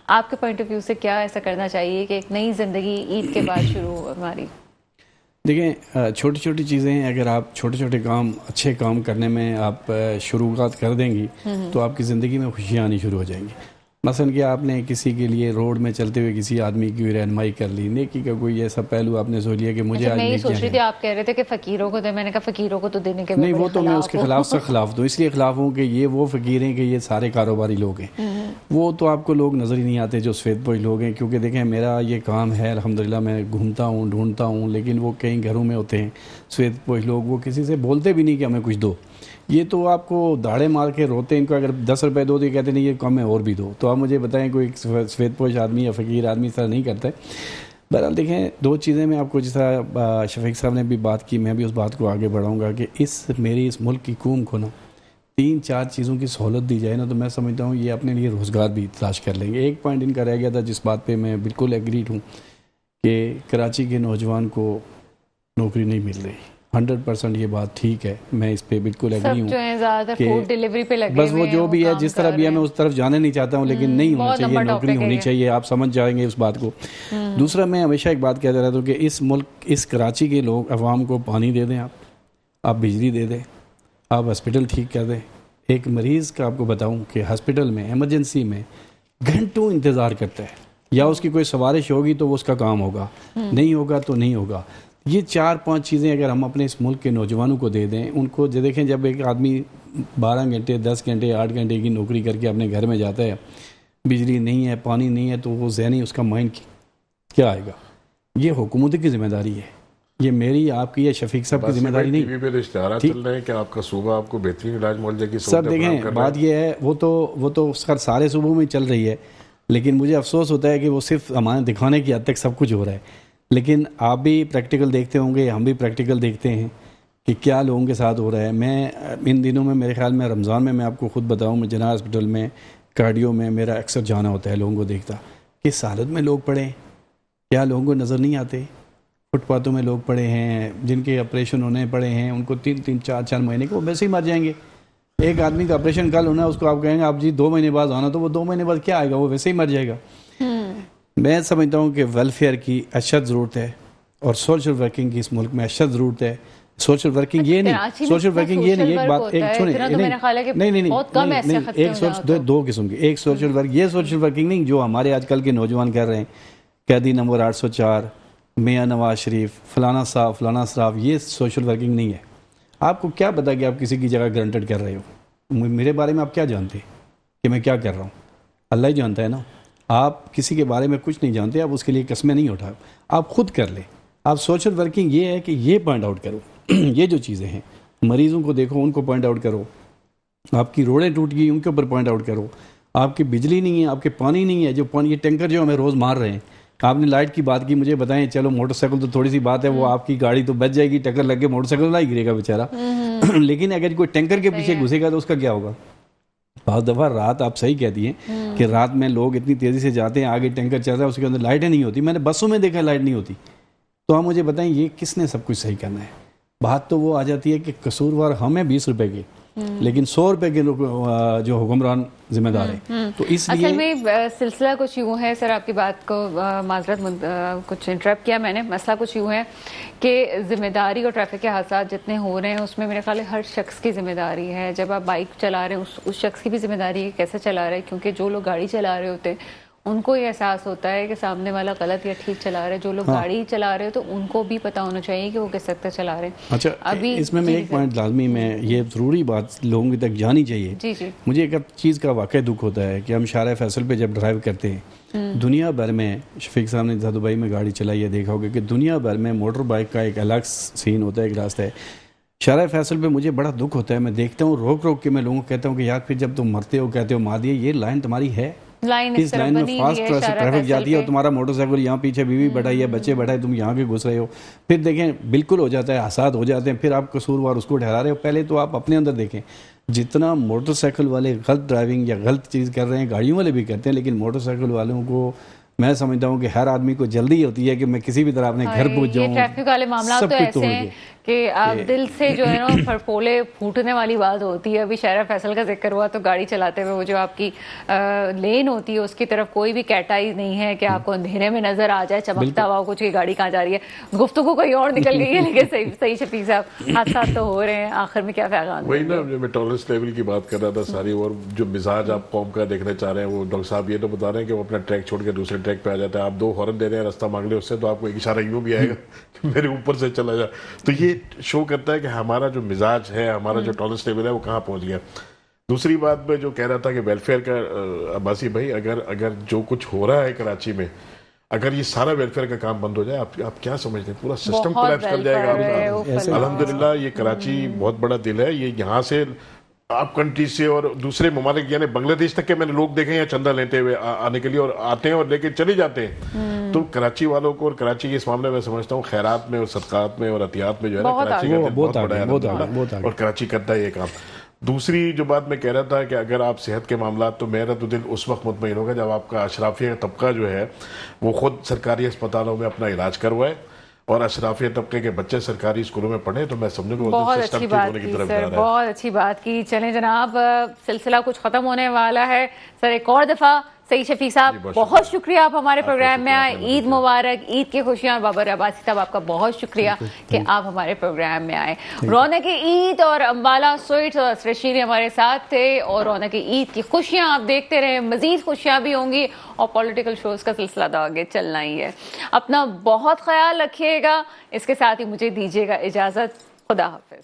آپ کے پوائنٹ آف ویو سے کیا ایسا کرنا چاہیے کہ ایک نئی زندگی عید کے بعد شروع ہو ہماری؟ دیکھیں، چھوٹی چھوٹی چیزیں ہیں، اگر آپ چھوٹے چھوٹے کام، اچھے کام کرنے میں آپ شروعات کر دیں گی تو آپ کی زندگی میں خوشیاں آنی شروع ہو جائیں گی. مثلا کہ آپ نے کسی کے لیے روڈ میں چلتے ہوئے کسی آدمی کی رہنمائی کر لی، نیکی کا کوئی ایسا پہلو آپ نے سوچ لیا کہ مجھے آج میں یہ نیکیاں سوچ رہی تھی، آپ کہہ رہے تھے کہ فقیروں کو دے، میں نے کہا فقیروں کو تو دینے کے نہیں، وہ تو میں اس کے خلاف سے خلاف دوں. اس لیے خلاف ہوں کہ یہ وہ فقیر ہیں کہ یہ سارے کاروباری لوگ ہیں. وہ تو آپ کو لوگ نظر ہی نہیں آتے جو سفید پوش لوگ ہیں. کیونکہ دیکھیں میرا یہ کام ہے الحمدللہ، میں گھومتا ہوں ڈھونڈتا ہوں، لیکن وہ کئی گھروں میں ہوتے ہیں سفید پوش لوگ، وہ کسی سے بولتے بھی نہیں کہ ہمیں کچھ دو. یہ تو آپ کو داڑے مار کے روتے ہیں. ان کو اگر 10 روپے دو تو یہ کہتے نہیں یہ کم ہے اور بھی دو. تو آپ مجھے بتائیں کوئی سفید پوش آدمی یا فقیر آدمی اس طرح نہیں کرتا ہے. بہرحال دیکھیں، 2 چیزیں میں آپ کو، جس طرح شفیق صاحب نے بھی بات کی، میں بھی اس بات کو آگے بڑھاؤں گا کہ اس ملک کی قوم کو نا 3-4 چیزوں کی سہولت دی جائے نا تو میں سمجھتا ہوں یہ اپنے لیے روزگار بھی تلاش کر لیں گے. ایک پوائنٹ ان کا رہ گیا تھا جس بات پہ میں بالکل ایگریڈ ہوں کہ کراچی کے نوجوان کو نوکری نہیں مل رہی. 100% یہ بات ٹھیک ہے، میں اس پہ بالکل ایگری ہوں کہ بس وہ جو بھی ہے جس طرح بھی ہے، میں اس طرف جانے نہیں چاہتا ہوں، لیکن نہیں ہونا چاہیے، نوکری ہونی چاہیے. آپ سمجھ جائیں گے اس بات کو. دوسرا، میں ہمیشہ ایک بات کہتا رہتا ہوں کہ اس ملک، اس کراچی کے لوگ، عوام کو پانی دے دیں، آپ بجلی دے دیں، آپ ہاسپٹل ٹھیک کر دیں. ایک مریض کا آپ کو بتاؤں کہ ہاسپٹل میں ایمرجنسی میں گھنٹوں انتظار کرتا ہے، یا اس کی کوئی سفارش ہوگی تو وہ اس کا کام ہوگا، نہیں ہوگا تو نہیں ہوگا. یہ 4-5 چیزیں اگر ہم اپنے اس ملک کے نوجوانوں کو دے دیں، ان کو دیکھیں، جب ایک آدمی 12 گھنٹے 10 گھنٹے 8 گھنٹے کی نوکری کر کے اپنے گھر میں جاتا ہے، بجلی نہیں ہے، پانی نہیں ہے، تو وہ ذہنی اس کا مائنڈ کیا آئے گا؟ یہ حکومت کی ذمہ داری ہے، یہ میری، آپ کی، یہ شفیق صاحب کی ذمہ داری نہیں. ٹی وی پہ اشتہارات چل رہے ہیں کہ آپ کا صوبہ آپ کو بہترین علاج معالجے کی سب دیکھیں، بات یہ ہے، وہ تو سارے صوبوں میں چل رہی ہے، لیکن مجھے افسوس ہوتا ہے کہ وہ صرف ہمارے دکھانے کی حد تک سب کچھ ہو رہا ہے. لیکن آپ بھی پریکٹیکل دیکھتے ہوں گے، ہم بھی پریکٹیکل دیکھتے ہیں کہ کیا لوگوں کے ساتھ ہو رہا ہے. میں ان دنوں میں، میرے خیال میں رمضان میں آپ کو خود بتاؤں، میں جناح ہاسپٹل میں کارڈیو میں میرا اکثر جانا ہوتا ہے، لوگوں کو دیکھتا کس حالت میں لوگ پڑے ہیں. کیا لوگوں کو نظر نہیں آتے؟ فٹ پاتھوں میں لوگ پڑے ہیں جن کے آپریشن ہونے پڑے ہیں، ان کو 3 4 مہینے کے وہ ویسے ہی مر جائیں گے. ایک آدمی کا آپریشن کل ہونا ہے، اس کو آپ کہیں گے آپ جی 2 مہینے بعد آنا، تو وہ 2 مہینے بعد کیا آئے گا، وہ ویسے ہی مر جائے گا. میں سمجھتا ہوں کہ ویلفیئر کی اشد ضرورت ہے اور سوشل ورکنگ کی اس ملک میں اشد ضرورت ہے. سوشل ورکنگ یہ نہیں، سوشل ورکنگ یہ نہیں، ایک بات ایک چھوڑیں، نہیں 2 قسم کی. ایک سوشل ورک، یہ سوشل ورکنگ نہیں جو ہمارے آج کل کے نوجوان کر رہے ہیں، قیدی نمبر 804، میاں نواز شریف، فلانا صاحب فلانا صاحب، یہ سوشل ورکنگ نہیں ہے. آپ کو کیا پتا کہ آپ کسی کی جگہ گرانٹڈ کر رہے ہو؟ میرے بارے میں آپ کیا جانتے کہ میں کیا کر رہا ہوں؟ اللہ ہی جانتا ہے نا. آپ کسی کے بارے میں کچھ نہیں جانتے، آپ اس کے لیے قسمیں نہیں اٹھاؤ، آپ خود کر لیں. آپ سوشل ورکنگ یہ ہے کہ یہ پوائنٹ آؤٹ کرو یہ جو چیزیں ہیں، مریضوں کو دیکھو، ان کو پوائنٹ آؤٹ کرو. آپ کی روڈیں ٹوٹ گئی، ان کے اوپر پوائنٹ آؤٹ کرو. آپ کی بجلی نہیں ہے، آپ کے پانی نہیں ہے، جو پانی یہ ٹینکر جو ہمیں روز مار رہے ہیں. آپ نے لائٹ کی بات کی، مجھے بتائیں، چلو موٹر سائیکل تو تھوڑی سی بات ہے، وہ آپ کی گاڑی تو بچ جائے گی، ٹکر لگ کے موٹر سائیکل نہ ہی گرے گا بیچارہ. لیکن اگر کوئی ٹینکر کے پیچھے گھسے گا تو اس کا کیا ہوگا؟ بعض دفعہ رات، آپ صحیح کہتی ہیں کہ رات میں لوگ اتنی تیزی سے جاتے ہیں، آگے ٹینکر چلتا ہے، اس کے اندر لائٹیں نہیں ہوتی. میں نے بسوں میں دیکھا لائٹ نہیں ہوتی. تو آپ مجھے بتائیں یہ کس نے سب کچھ صحیح کرنا ہے؟ بات تو وہ آ جاتی ہے کہ قصوروار ہمیں 20 روپے کی، لیکن 100 روپے کے جو حکمران ذمہ دار ہے. تو اس لیے اصل میں سلسلہ کچھ یوں ہے سر، آپ کی بات کو معذرت کچھ انٹرپٹ کیا میں نے. مسئلہ کچھ یوں ہے کہ ذمہ داری اور ٹریفک کے حادثات جتنے ہو رہے ہیں اس میں میرے خیال ہے ہر شخص کی ذمہ داری ہے. جب آپ بائک چلا رہے ہیں اس شخص کی بھی ذمہ داری ہے کیسے چلا رہے ہیں، کیونکہ جو لوگ گاڑی چلا رہے ہوتے ہیں ان کو یہ احساس ہوتا ہے کہ سامنے والا غلط یا ٹھیک چلا رہا ہے. جو لوگ گاڑی چلا رہے ہیں تو ان کو بھی پتہ ہونا چاہیے کہ وہ کس حد تک چلا رہے ہیں. اچھا ابھی اس میں ایک پوائنٹ لازمی، میں یہ ضروری بات لوگوں تک جانی چاہیے. جی مجھے ایک چیز کا واقعی دکھ ہوتا ہے کہ ہم شارع فیصل پہ جب ڈرائیو کرتے ہیں، دنیا بھر میں، شفیق صاحب نے دبئی میں گاڑی چلائی ہے، دیکھا ہوگا کہ دنیا بھر میں موٹر بائک کا ایک الگ سین ہوتا ہے، ایک راستہ ہے. شارع فیصل پہ مجھے بڑا دکھ ہوتا ہے، میں دیکھتا ہوں روک روک کے میں لوگوں کو کہتا ہوں کہ یار پھر جب تم مرتے ہو کہتے ہو مار دیے، یہ لائن تمہاری ہے؟ اس لائن میں فاسٹ ٹریفک جاتی ہے اور تمہارا موٹر سائیکل یہاں پیچھے بیوی بیٹھائی ہے، بچے بیٹھائے، تم یہاں کے گھس رہے ہو. پھر دیکھیں بالکل ہو جاتا ہے، حادثات ہو جاتے ہیں، پھر آپ قصوروار اس کو ٹھہرا رہے ہو. پہلے تو آپ اپنے اندر دیکھیں، جتنا موٹر سائیکل والے غلط ڈرائیونگ یا غلط چیز کر رہے ہیں، گاڑیوں والے بھی کرتے ہیں، لیکن موٹر سائیکل والوں کو میں سمجھتا ہوں کہ ہر آدمی کو جلدی ہوتی ہے کہ میں کسی بھی طرح اپنے گھر پہنچ جاؤں. ٹریفک والے معاملات تو ایسے ہیں کہ آپ دل سے جو ہے نا پھڑپھولے پھوٹنے والی بات ہوتی ہے. ابھی شارع فیصل کا ذکر ہوا تو گاڑی چلاتے ہوئے وہ جو آپ کی لین ہوتی ہے اس کی طرف کوئی بھی کیٹائی نہیں ہے کہ آپ کو اندھیرے میں نظر آ جائے چمکتا ہوا کچھ کہ گاڑی کہاں جا رہی ہے. گفتگو کوئی اور نکل گئی ہے، لیکن صحیح شفیق صاحب حادثات تو ہو رہے ہیں. آخر میں کیا پیغام؟ وہی نا میں ٹالرنس لیول کی بات کر رہا تھا ساری، اور جو مزاج آپ قوم کا دیکھنا چاہ رہے ہیں، وہ ڈاکٹر صاحب یہ تو بتا رہے ہیں کہ وہ اپنا ٹریک چھوڑ کے دوسرے ٹریک پہ آ جاتا ہے. آپ 2 ہارن دے رہے ہیں، راستہ مانگ لے اس سے، تو آپ کو ایک اشارہ یوں بھی آئے گا کہ میرے اوپر سے چلا جا. تو یہ شو کرتا ہے کہ ہمارا جو مزاج ہے، ہمارا جو ٹالرنس لیول ہے وہ کہاں پہنچ گیا. دوسری بات میں جو کہہ رہا تھا کہ ویلفیئر کا، عباسی بھائی اگر جو کچھ ہو رہا ہے کراچی میں، اگر یہ سارا ویلفیئر کا کام بند ہو جائے، آپ کیا سمجھتے ہیں؟ پورا سسٹم کولیپس کر جائے گا آپ کا. الحمدللہ یہ کراچی بہت بڑا دل ہے، یہ یہاں سے آپ کنٹری سے اور دوسرے ممالک یعنی بنگلہ دیش تک کے میں نے لوگ دیکھے ہیں چندہ لیتے ہوئے آنے کے لیے، اور آتے ہیں اور لے کے چلے جاتے ہیں. تو کراچی والوں کو اور کراچی کے اس معاملے میں سمجھتا ہوں خیرات میں اور صدقات میں اور عطیات میں جو ہے نا کراچی کا بہت بڑا ہے، اور کراچی کرتا ہے یہ کام. دوسری جو بات میں کہہ رہا تھا کہ اگر آپ صحت کے معاملات، تو میرا تو دل اس وقت مطمئن ہوگا جب آپ کا اشرافیہ طبقہ جو ہے وہ خود سرکاری اسپتالوں میں اپنا علاج کروائے اور اشرافیہ طبقے کے بچے سرکاری اسکولوں میں پڑھیں. تو میں سمجھوں کہ بہت اچھی بات کی سر، بہت اچھی بات کی. چلیں جناب، سلسلہ کچھ ختم ہونے والا ہے. سر ایک اور دفعہ سعید شفیق صاحب بہت شکریہ آپ ہمارے پروگرام میں آئے. عید مبارک، عید کی خوشیاں. بابر عباسی صاحب آپ کا بہت شکریہ کہ آپ ہمارے پروگرام میں آئے. رونق عید اور امبالہ سویٹس اور اسرت شیریں ہمارے ساتھ تھے، اور رونق عید کی خوشیاں آپ دیکھتے رہیں، مزید خوشیاں بھی ہوں گی، اور پولیٹیکل شوز کا سلسلہ تو آگے چلنا ہی ہے. اپنا بہت خیال رکھیے گا. اس کے ساتھ ہی مجھے دیجیے گا اجازت. خدا حافظ.